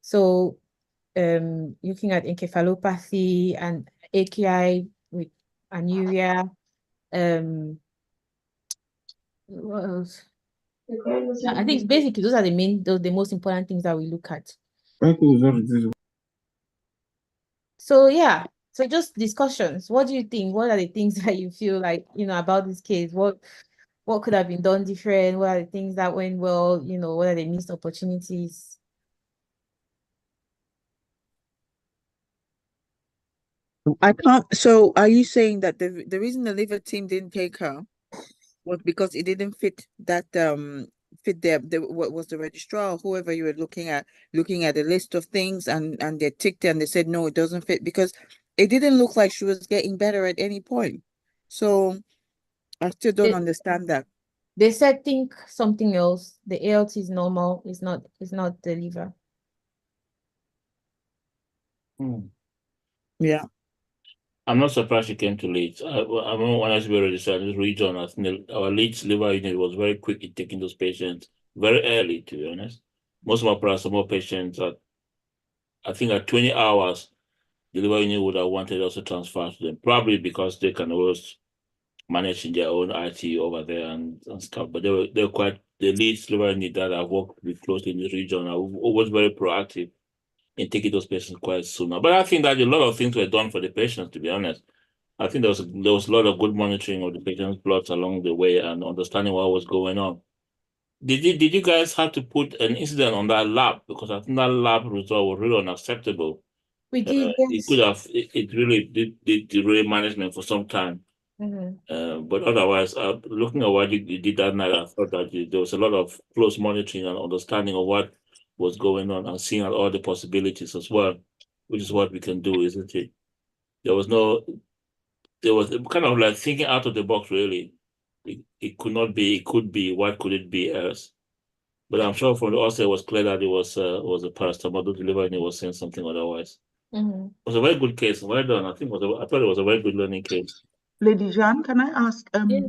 So looking at encephalopathy and AKI with anuria, what else? I think basically those are the most important things that we look at. So yeah, so just discussions. What do you think? What are the things that you feel like, about this case? What could have been done different? What are the things that went well? What are the missed opportunities? I can't. So are you saying that the reason the liver team didn't take her was because it didn't fit that fit what was the registrar or whoever you were looking at a list of things, and they ticked it and they said no, it doesn't fit, because it didn't look like she was getting better at any point. So I still don't understand that. They said think something else. The ALT is normal. It's not the liver. Yeah. I'm not surprised she came to Leeds. I remember when I was registered in this region, I think our Leeds liver unit was very quick in taking those patients very early, to be honest. Most of my paracetamol patients, I think at 20 hours, the liver unit would have wanted us to transfer to them, probably because they can always manage in their own IT over there and stuff. But they were quite, the Leeds liver unit that I've worked with closely in this region are always very proactive in taking those patients quite sooner. But I think that a lot of things were done for the patients, to be honest. I think there was a lot of good monitoring of the patient's bloods along the way and understanding what was going on. Did you guys have to put an incident on that lab? Because I think that lab result was really unacceptable. We did, yes. It could have it really did derail management for some time. But otherwise, looking at what you did that night, I thought that there was a lot of close monitoring and understanding of what was going on and seeing all the possibilities as well, which is what we can do, isn't it? There was kind of like thinking out of the box, really. It could not be, it could be, what could it be else? But I'm sure from the outset it was clear that it was a paracetamol delivery and it was saying something otherwise. It was a very good case. Well done. I thought it was a very good learning case. Lady Jeanne, can I ask? Yes.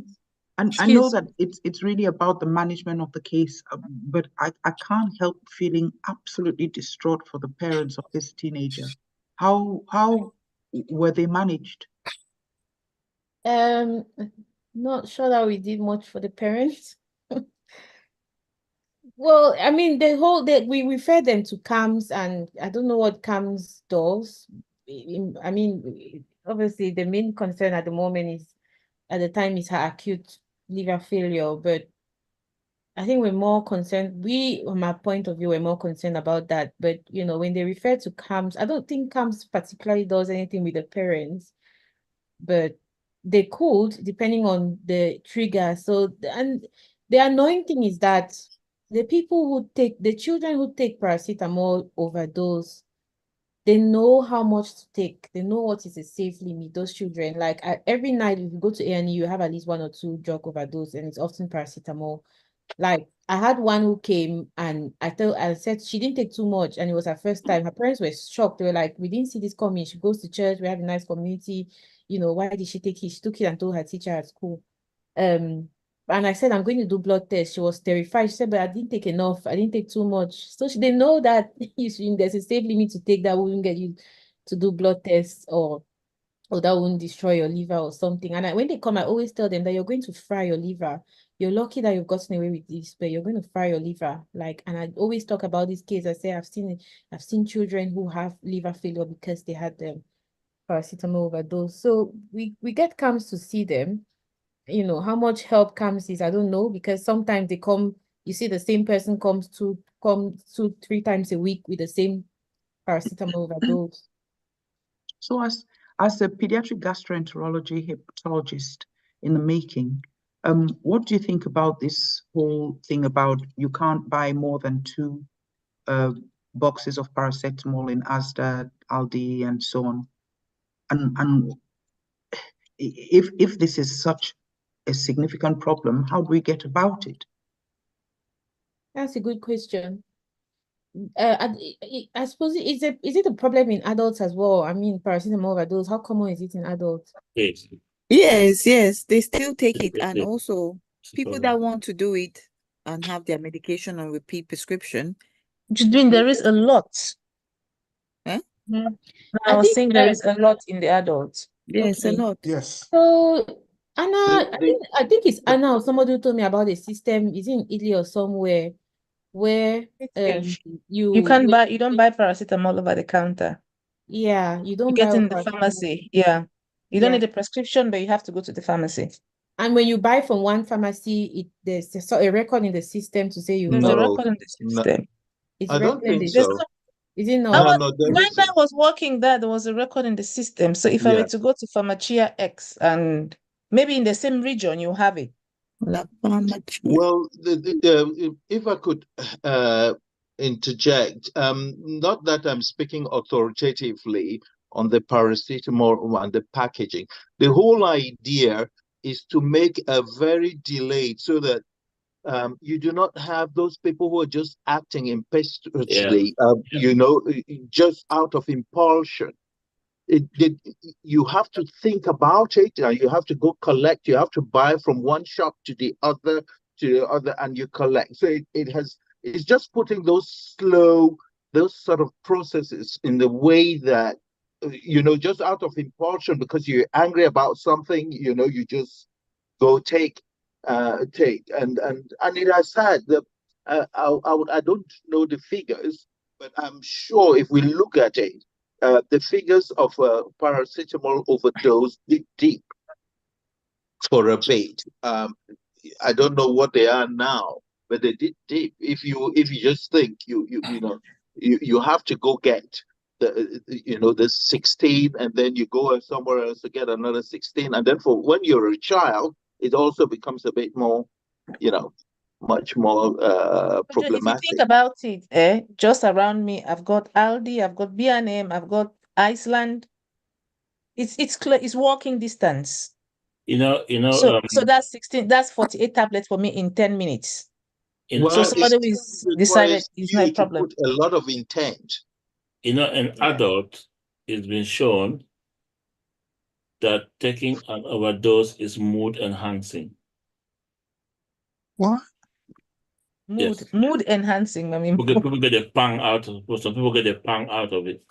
And I know that it's really about the management of the case, but I can't help feeling absolutely distraught for the parents of this teenager. How were they managed? Not sure that we did much for the parents. Well, I mean, the whole that we refer them to CAMS, and I don't know what CAMS does. I mean, obviously, the main concern at the moment is, at the time, is her acute liver failure. But I think we're more concerned. We, from our point of view, we're more concerned about that. But you know, when they refer to CAMS, I don't think CAMS particularly does anything with the parents, but they could, depending on the trigger. So, and the annoying thing is that the children who take paracetamol overdose, they know how much to take. They know what is a safe limit, those children. Like every night, if you go to A&E, you have at least 1 or 2 drug overdose, and it's often paracetamol. Like I had one who came, and I said she didn't take too much, and it was her first time. Her parents were shocked. They were like, "We didn't see this coming. She goes to church. We have a nice community. You know, why did she take it?" She took it and told her teacher at school. And I said, "I'm going to do blood test." She was terrified. She said, "But I didn't take enough. I didn't take too much." So they know that there's a safe limit to take that wouldn't get you to do blood tests, or that won't destroy your liver or something. And when they come, I always tell them that you're going to fry your liver. You're lucky that you've gotten away with this, but you're going to fry your liver. Like, and I always talk about this case. I say I've seen children who have liver failure because they had paracetamol overdose. So we get CAMS to see them. You know, how much help CAMS is, I don't know, because sometimes they come, you see the same person comes 2-3 times a week with the same paracetamol overdose. So as a pediatric gastroenterology hepatologist in the making, what do you think about this whole thing about you can't buy more than 2 boxes of paracetamol in Asda, Aldi, and so on? And if this is such a significant problem, how do we get about it? That's a good question. I suppose is it a problem in adults as well? I mean, paracetamol overdose, how common is it in adults? Yes, they still take it, and also people that want to do it and have their medication on repeat prescription. Judwin, there is a lot. Huh? Yeah. I was saying there is a lot in the adults. Yes, Okay. a lot. Yes. So Anna, I think it's Anna or somebody who told me about the system. Is in Italy or somewhere where you don't buy paracetamol over the counter. Yeah, you don't You get buy in the pharmacy. Yeah. You don't need a prescription, but you have to go to the pharmacy. And when you buy from one pharmacy, there's a record in the system to say you There's bought. a record in the system. It's I don't think so. Is it not? No, there when isn't. I was working there was a record in the system. So if I were to go to Pharmacia X, and maybe in the same region, you have it. Well, if I could interject, not that I'm speaking authoritatively on the paracetamol and the packaging. The whole idea is to make a very delayed, so that you do not have those people who are just acting impetuously, you know, just out of impulsion. You have to think about it, you have to go collect, you have to buy from one shop to the other, and you collect. So it's just putting those sort of processes in the way that, you know, just out of impulsion, because you're angry about something, you know, you just go take. And it has had I don't know the figures, but I'm sure if we look at it, the figures of paracetamol overdose dig deep for a bit. I don't know what they are now, but they did deep. If you just think you have to go get the 16, and then you go somewhere else to get another 16, and then for when you're a child, it also becomes a bit more, much more problematic. If you think about it, just around me, I've got Aldi, I've got B&M, I've got Iceland. It's walking distance. So that's 16. That's 48 tablets for me in 10 minutes. So somebody who is decided it's not a problem. To put a lot of intent. An adult, it's been shown that taking an overdose is mood enhancing. What? Mood enhancing. I mean, people get a pang out of it. Some people get a pang out of it.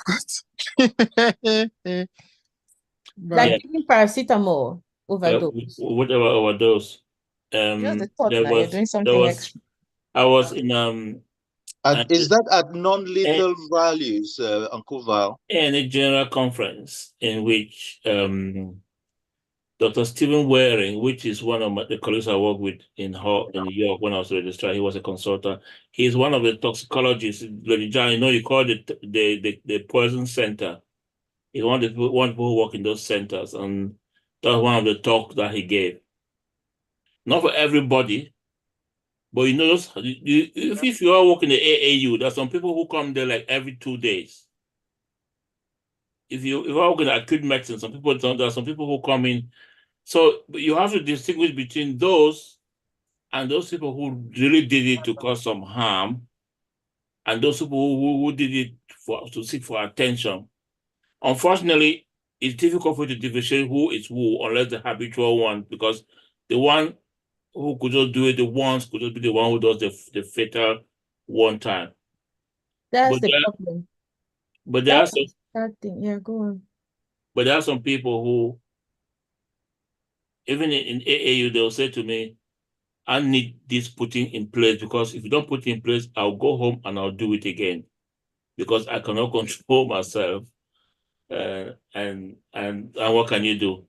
Like taking paracetamol overdose. Whatever overdose. Just the thought There now, you're was doing something extra. I was in is that at non-lethal values, Uncle Val? In a general conference in which Dr. Stephen Waring, which is one of the colleagues I work with in New York when I was registrar, he was a consultant. He's one of the toxicologists. You know, you call it the poison center. He's one of the people who work in those centers, and that's one of the talks that he gave. Not for everybody, but you know, if you are working the AAU, there's some people who come there like every 2 days. If you are working at acute medicine, some people don't. There are some people who come in. So you have to distinguish between those and those people who really did it to cause some harm, and those people who did it to seek for attention. Unfortunately, it's difficult for you to differentiate who is who unless the habitual one, because the one who could just do it the once could just be the one who does the fatal one time. That's the problem. But there are some, that thing. Yeah, go on. But there are some people who, even in AAU, they'll say to me, I need this putting in place, because if you don't put it in place, I'll go home and I'll do it again, because I cannot control myself. And what can you do?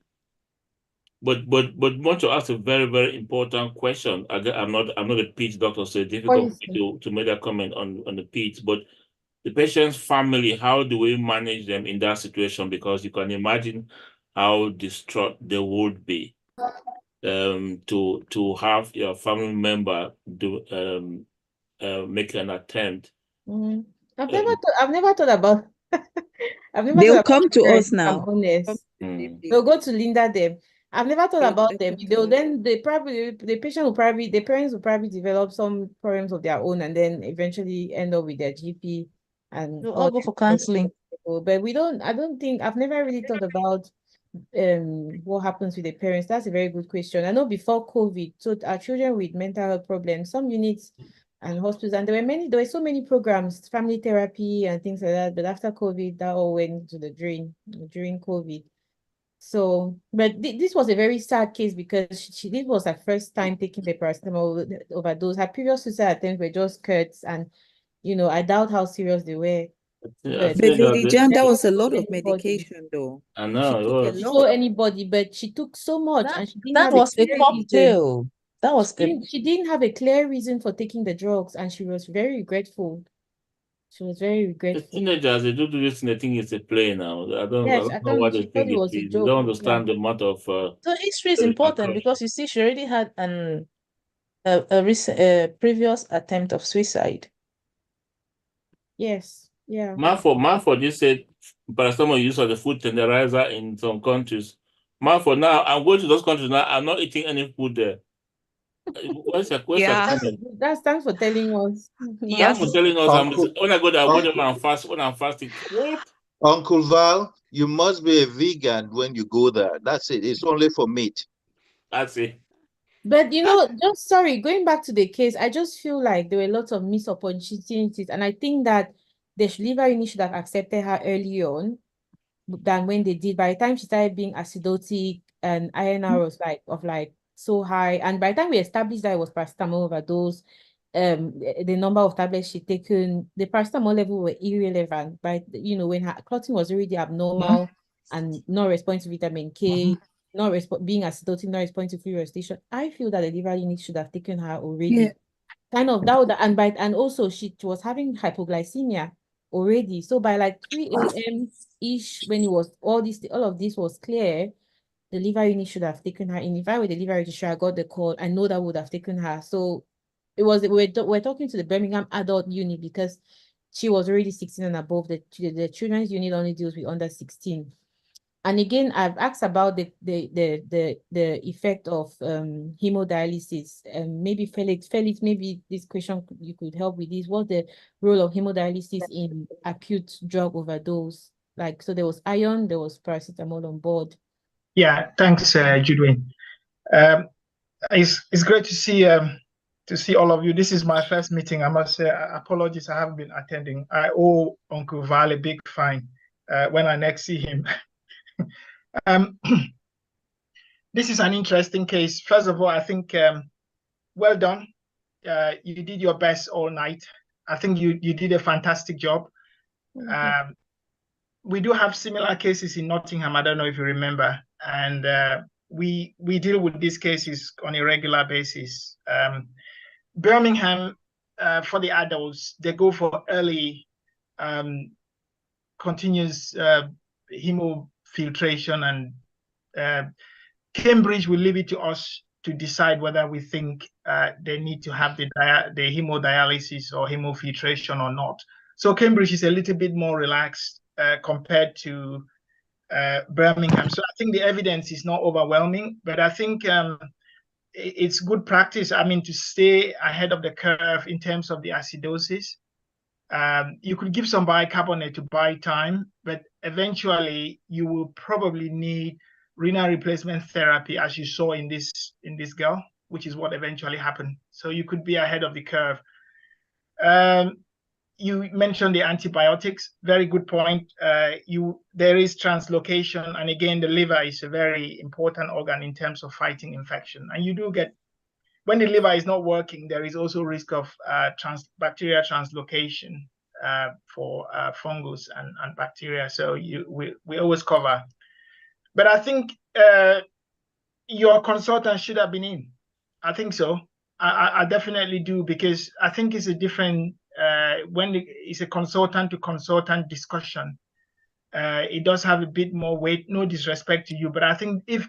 But want to ask a very, very important question. I'm not a PEDS doctor, so it's difficult to make that comment on the PEDS. But the patient's family, how do we manage them in that situation? Because you can imagine how distraught they would be to have your family member do make an attempt. I've never thought about. They'll come to us now. I'm honest. They'll go to Linda them. I've never thought about them. The parents will probably develop some problems of their own, and then eventually end up with their GP and they'll all go for counseling. But I've never really thought about what happens with the parents. That's a very good question. I know before COVID, so our children with mental health problems, some units and hospitals, and there were so many programs, family therapy and things like that. But after COVID, that all went to the drain during COVID. So, but this was a very sad case, because this was her first time taking the paracetamol overdose. Her previous suicide attempts were just cuts, and I doubt how serious they were. But Lady John, that was a lot of medication, though. I know it was. She took anybody, but she took so much, and she didn't have was a cocktail. That was she didn't have a clear reason for taking the drugs, and she was very regretful. She was very regretful. The teenagers, they do this and they think it's a play now. I don't know what they think it is. They don't understand the amount of so history is important, because you see, she already had a previous attempt of suicide. Yes. Yeah. Manford, you said paracetamol use of the food tenderizer in some countries. Manford, now I'm going to those countries now. I'm not eating any food there. What's your comment? That's thanks for telling us. Thanks for telling us. When I go there, I go there and fast. When I'm fasting, what? Uncle Val, you must be a vegan when you go there. That's it. It's only for meat. That's it. But going back to the case, I just feel like there were lots of missed opportunities, and I think that the liver unit should have accepted her early on than when they did. By the time she started being acidotic and INR was so high, and by the time we established that it was paracetamol overdose, the number of tablets she'd taken, the paracetamol level were irrelevant. But when her clotting was already abnormal and not responding to vitamin K, being acidotic, not responding to fluid restriction, I feel that the liver unit should have taken her already. Yeah. Kind of that would, and also she was having hypoglycemia already. So by like 3 a.m. ish, when all of this was clear, the liver unit should have taken her in. If I were the liver registrar, I got the call, I know that would have taken her. So we're talking to the Birmingham adult unit, because she was already 16 and above. The children's unit only deals with under 16. And again, I've asked about the effect of hemodialysis. Maybe Felix, maybe this question you could help with this. What's the role of hemodialysis in acute drug overdose? So there was iron, there was paracetamol on board. Yeah, thanks, Judwin. It's great to see all of you. This is my first meeting. I must say, apologies, I haven't been attending. I owe Uncle Val a big fine when I next see him. This is an interesting case. First of all, I think well done. You did your best all night. I think you did a fantastic job. We do have similar cases in Nottingham. I don't know if you remember, and we deal with these cases on a regular basis. Birmingham, for the adults, they go for early continuous hemofiltration, and Cambridge will leave it to us to decide whether we think they need to have the hemodialysis or hemofiltration or not. So Cambridge is a little bit more relaxed compared to Birmingham. So I think the evidence is not overwhelming, but I think it's good practice, I mean, to stay ahead of the curve in terms of the acidosis. You could give some bicarbonate to buy time, but eventually you will probably need renal replacement therapy, as you saw in this girl, which is what eventually happened. So you could be ahead of the curve. You mentioned the antibiotics. Very good point. There is translocation, and again, the liver is a very important organ in terms of fighting infection. And you do get, when the liver is not working, there is also risk of bacterial translocation for fungus and bacteria. So we always cover. But I think your consultant should have been in. I think so. I definitely do, because I think it's a different, when it's a consultant to consultant discussion, it does have a bit more weight. No disrespect to you, but I think if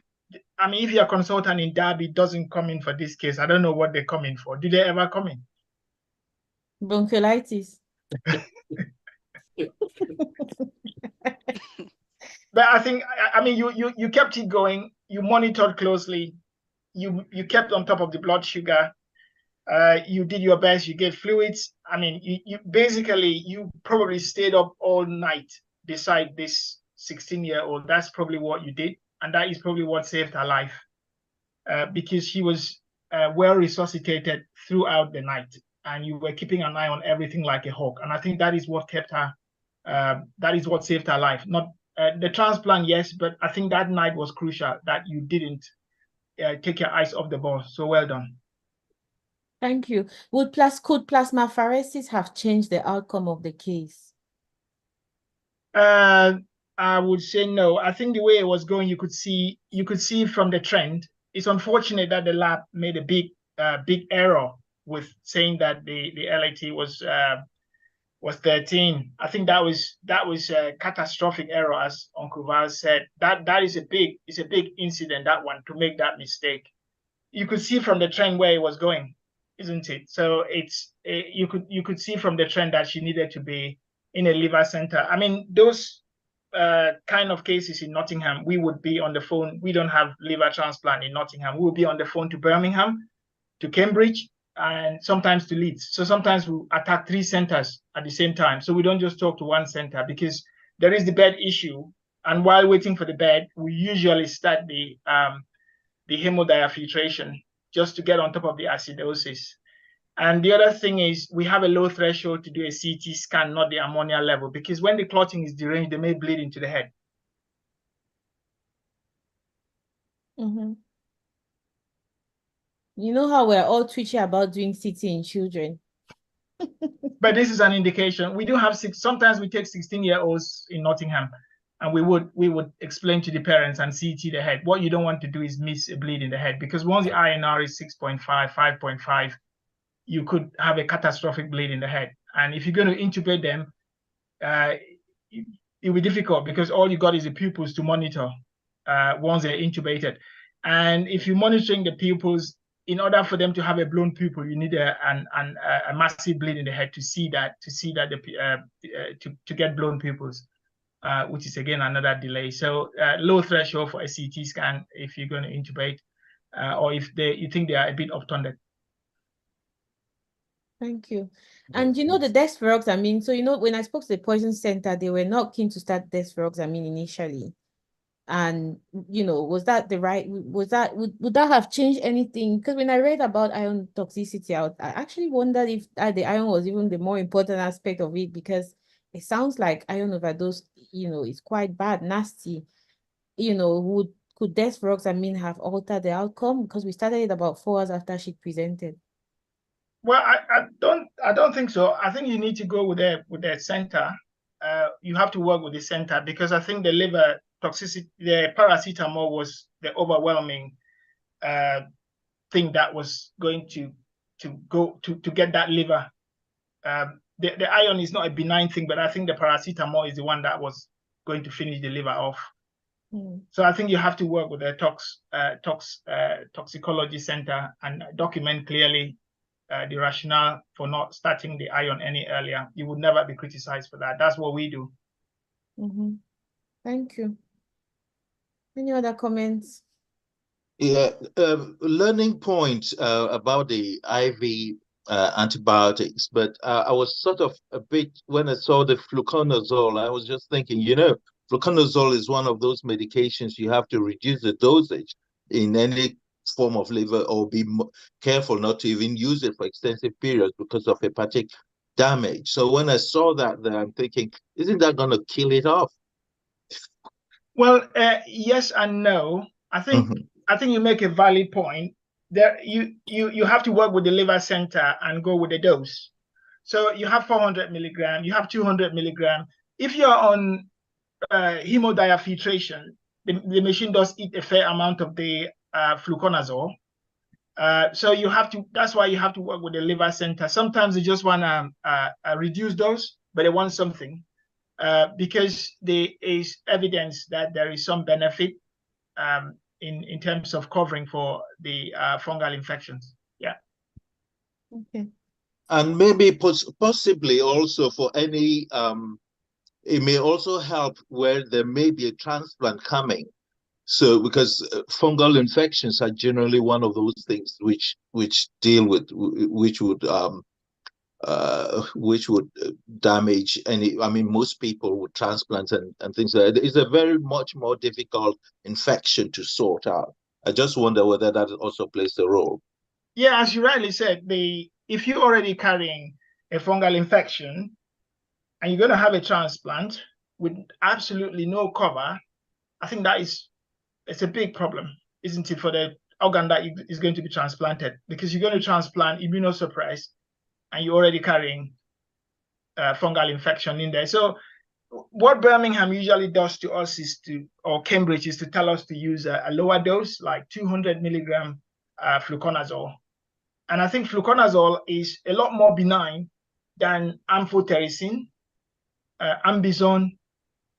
your consultant in Derby doesn't come in for this case, I don't know what they come in for. Do they ever come in? Bronchiolitis. But I think, you kept it going. You monitored closely. You kept on top of the blood sugar. You did your best. You gave fluids. I mean, you probably stayed up all night beside this 16-year-old. That's probably what you did. And that is probably what saved her life, because she was well resuscitated throughout the night. And you were keeping an eye on everything like a hawk. And I think that is what kept her, that is what saved her life. Not the transplant, yes, but I think that night was crucial, that you didn't take your eyes off the ball. So well done. Thank you. Could plasmapheresis have changed the outcome of the case? I would say no. I think the way it was going, you could see from the trend. It's unfortunate that the lab made a big error with saying that the LAT was 13. I think that was a catastrophic error, as Uncle Val said. That is a big incident, that one, to make that mistake. You could see from the trend where it was going, isn't it? So you could see from the trend that she needed to be in a liver center. I mean, those kind of cases in Nottingham, we would be on the phone. We don't have liver transplant in Nottingham. We would be on the phone to Birmingham, to Cambridge, and sometimes to Leeds. So sometimes we attack 3 centers at the same time. So we don't just talk to one center, because there is the bed issue. And while waiting for the bed, we usually start the hemodiafiltration just to get on top of the acidosis. And the other thing is, we have a low threshold to do a CT scan, not the ammonia level, because when the clotting is deranged, they may bleed into the head. Mm-hmm. You know how we're all twitchy about doing CT in children. But this is an indication. We do have sometimes we take 16-year-olds in Nottingham, and we would explain to the parents and CT the head. What you don't want to do is miss a bleed in the head, because once the INR is 6.5, 5.5, you could have a catastrophic bleed in the head. And if you're going to intubate them, it will be difficult, because all you got is the pupils to monitor once they're intubated. And if you're monitoring the pupils, in order for them to have a blown pupil, you need a massive bleed in the head to see that to get blown pupils, which is again another delay. So low threshold for a CT scan if you're going to intubate, or if you think they are a bit obtunded. Thank you. And the desferoxamine, so when I spoke to the poison center, they were not keen to start desferoxamine initially. And would that have changed anything? Because when I read about iron toxicity, I actually wondered if the iron was even the more important aspect of it, because it sounds like iron overdose, is quite bad, nasty. Would could desferoxamine have altered the outcome? Because we started it about 4 hours after she presented. Well, I don't think so. I think you need to go with the center. You have to work with the center, because I think the liver toxicity, the paracetamol was the overwhelming thing that was going to get that liver. The iron is not a benign thing, but I think the paracetamol is the one that was going to finish the liver off. So I think you have to work with the toxicology center and document clearly the rationale for not starting the iron any earlier. You would never be criticized for that. That's what we do. Thank you. Any other comments? Yeah, learning point about the IV antibiotics, but I was sort of a bit, when I saw the fluconazole, I was just thinking, fluconazole is one of those medications you have to reduce the dosage in any form of liver, or be careful not to even use it for extensive periods because of hepatic damage. So when I saw that there, I'm thinking, isn't that going to kill it off? Well, yes and no. I think you make a valid point. There, you have to work with the liver center and go with the dose. So you have 400 milligram, you have 200 milligram. If you're on hemodiafiltration, the machine does eat a fair amount of the fluconazole. So you have to. That's why you have to work with the liver center. Sometimes they just want a reduced dose, but they want something. Because there is evidence that there is some benefit in terms of covering for the fungal infections. Yeah. Okay. And maybe possibly also for any, it may also help where there may be a transplant coming. So because fungal infections are generally one of those things which deal with, which would damage any, I mean, most people with transplants and things like that. It's a very much more difficult infection to sort out. I just wonder whether that also plays a role. Yeah, as you rightly said, if you're already carrying a fungal infection and you're going to have a transplant with absolutely no cover, I think it's a big problem, isn't it, for the organ that is going to be transplanted, because you're going to transplant immunosuppressed and you're already carrying fungal infection in there. So what Birmingham usually does to us or Cambridge, is to tell us to use a lower dose, like 200 milligram fluconazole. And I think fluconazole is a lot more benign than amphotericin, ambizone,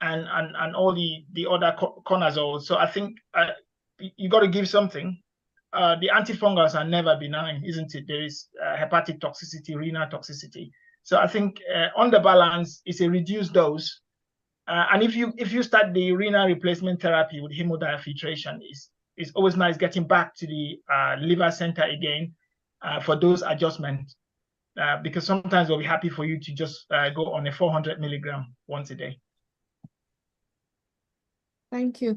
and all the other conazoles. So I think you got to give something. The antifungals are never benign, isn't it? There is hepatic toxicity, renal toxicity. So I think on the balance, it's a reduced dose. And if you start the renal replacement therapy with hemodiafiltration, it's always nice getting back to the liver center again for those adjustments, because sometimes we'll be happy for you to just go on a 400 milligram once a day. Thank you.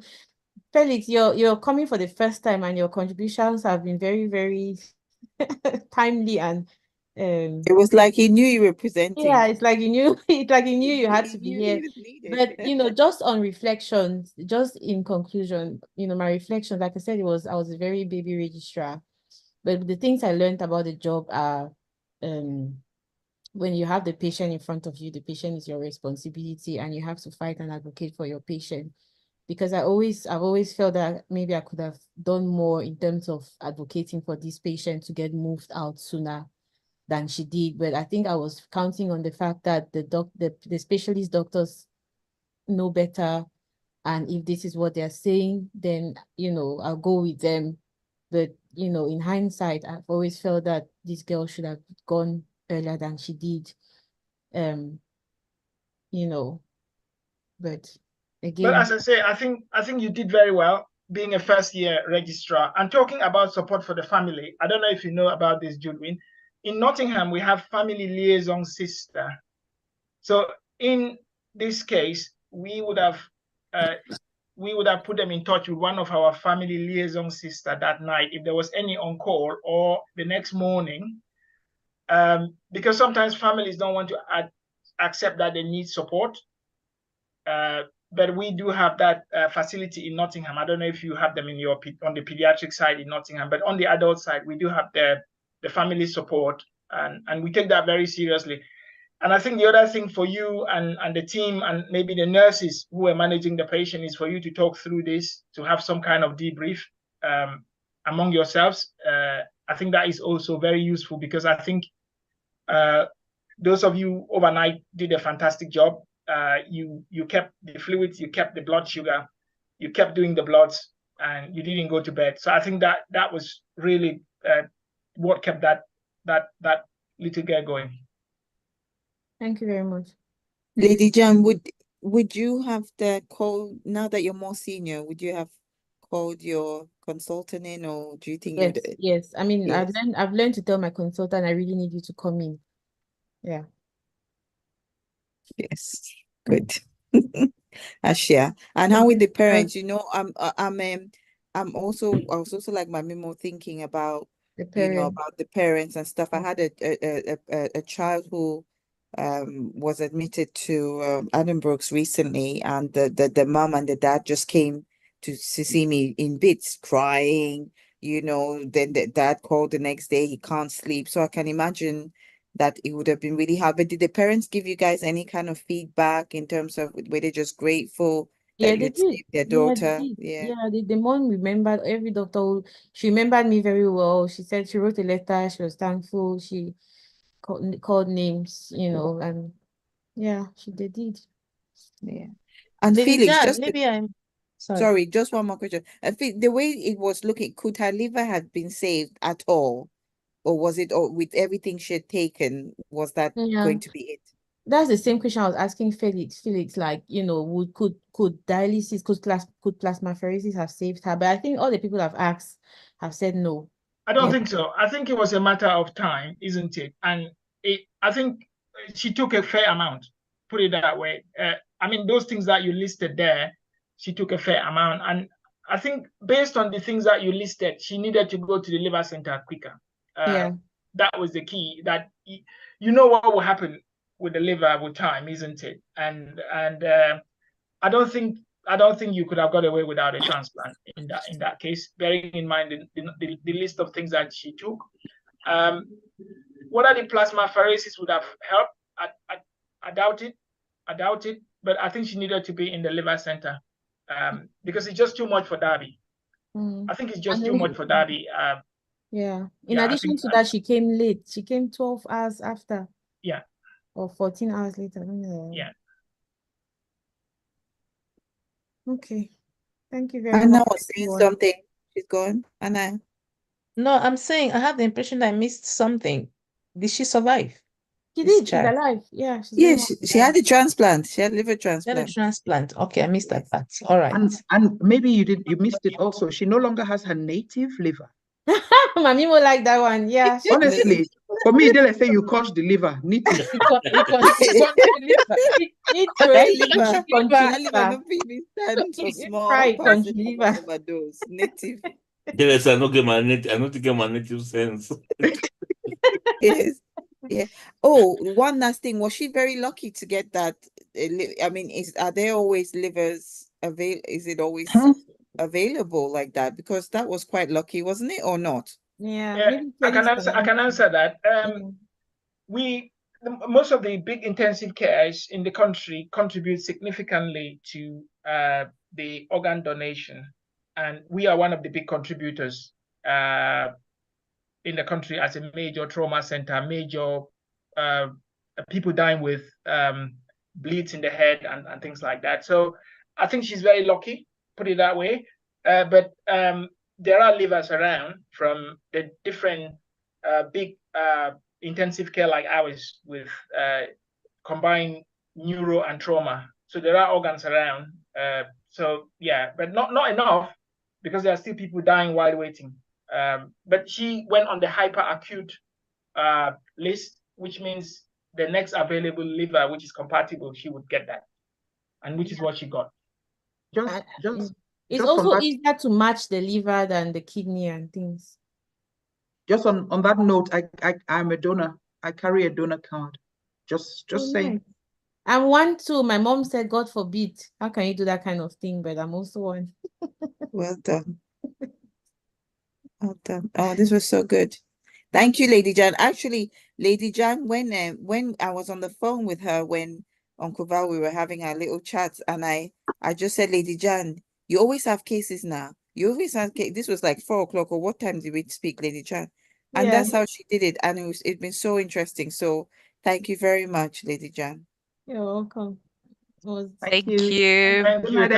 Felix, you're coming for the first time, and your contributions have been very, very timely, and it was like he knew you were presenting. Yeah, it's like he knew you had to be here. But just on reflections, just in conclusion, my reflection, like I said, I was a very baby registrar. But the things I learned about the job are when you have the patient in front of you, the patient is your responsibility, and you have to fight and advocate for your patient. Because I've always felt that maybe I could have done more in terms of advocating for this patient to get moved out sooner than she did. But I think I was counting on the fact that the specialist doctors know better, and if this is what they're saying, then I'll go with them. But in hindsight, I've always felt that this girl should have gone earlier than she did. But again, but as I say, I think you did very well being a first-year registrar and talking about support for the family. I don't know if you know about this, Judwin. In Nottingham, we have family liaison sister. So in this case, we would have put them in touch with one of our family liaison sister that night if there was any on call, or the next morning, because sometimes families don't want to accept that they need support. but we do have that facility in Nottingham. I don't know if you have them in your on the pediatric side in Nottingham, but on the adult side, we do have the family support, and we take that very seriously. And I think the other thing for you and the team and maybe the nurses who are managing the patient is for you to talk through this, to have some kind of debrief among yourselves. I think that is also very useful, because I think those of you overnight did a fantastic job. You kept the fluids, you kept the blood sugar, you kept doing the bloods, and you didn't go to bed. So I think that was really what kept that little girl going. Thank you very much. Lady Jan, would you have called, now that you're more senior, would you have called your consultant in, or do you think Yes, yes. I mean, Yes. I've learned to tell my consultant I really need you to come in. Yeah. Yes, good. Ashia. And how with the parents? You know, I was also like my memo thinking about The about the parents and stuff. I had a child who was admitted to Adam Brooks recently, and the mom and the dad just came to see me in bits, crying. Then the dad called the next day, he can't sleep. So I can imagine that it would have been really hard. But did the parents give you guys any kind of feedback in terms of, were they just grateful Yeah, that they you'd did. saved their Yeah, they daughter? did. Yeah. Yeah, the mom remembered every doctor. She remembered me very well. She said she wrote a letter. She was thankful. She called names, and yeah, they did. Yeah. And Lady Felix, Jan, just maybe I'm sorry. sorry, just one more question. The way it was looking, could her liver have been saved at all? Or was it, or with everything she had taken, was that Yeah. going to be it? That's the same question I was asking Felix. Felix, like, could dialysis, could plasmapheresis have saved her? But I think all the people I've asked have said no. I don't think so. I think it was a matter of time, isn't it? And I think she took a fair amount, put it that way. I mean, those things that you listed there, she took a fair amount. And I think based on the things that you listed, she needed to go to the liver center quicker. Yeah. That was the key, that you know what will happen with the liver with time, isn't it? And I don't think you could have got away without a transplant in that case, bearing in mind the list of things that she took. Whether the plasmapheresis would have helped, I doubt it. But I think she needed to be in the liver center because it's just too much for Derby. I think it's just too much for Derby. Yeah. In addition to that, she came late. She came 12 hours after. Yeah. Or 14 hours later. Yeah. Okay. Thank you very much. Anna was saying something. She's gone. Anna. No, I'm saying I have the impression I missed something. Did she survive? She did. She's alive. Yeah. She had a transplant. She had liver transplant. She had a transplant. Okay, I missed that part. All right. And maybe you missed it also. She no longer has her native liver. Mami will like that one. Yeah. Honestly, for me, they say you catch the liver. Need to. Native. Yes, I don't get my native sense. Yes. Yeah. Oh, one last thing. Was she very lucky to get that? I mean, are there always livers available? Is it always available like that? Because that was quite lucky, wasn't it, or not? Yeah. I can answer that. Most of the big intensive cares in the country contribute significantly to the organ donation, and we are one of the big contributors in the country as a major trauma center, major people dying with bleeds in the head and things like that. So I think she's very lucky, put it that way. But there are livers around from the different big intensive care like ours with combined neuro and trauma. So there are organs around. So yeah, but not enough, because there are still people dying while waiting. But she went on the hyperacute list, which means the next available liver, which is compatible, she would get that, and which is what she got. It's also easier to match the liver than the kidney and things. Just on that note, I'm a donor. I carry a donor card. Just saying. Nice. I'm one too. My mom said, God forbid. How can you do that kind of thing? But I'm also one. Well done. Well done. Oh, this was so good. Thank you, Lady Jan. Actually, Lady Jan, when I was on the phone with her, when Uncle Val, we were having our little chats, and I just said, Lady Jan, you always have cases now. You always have cases. This was like 4 o'clock, or what time did we speak, Lady Jan? And Yeah. that's how she did it. And it's been so interesting. So thank you very much, Lady Jan. You're welcome. Thank you. Thank you.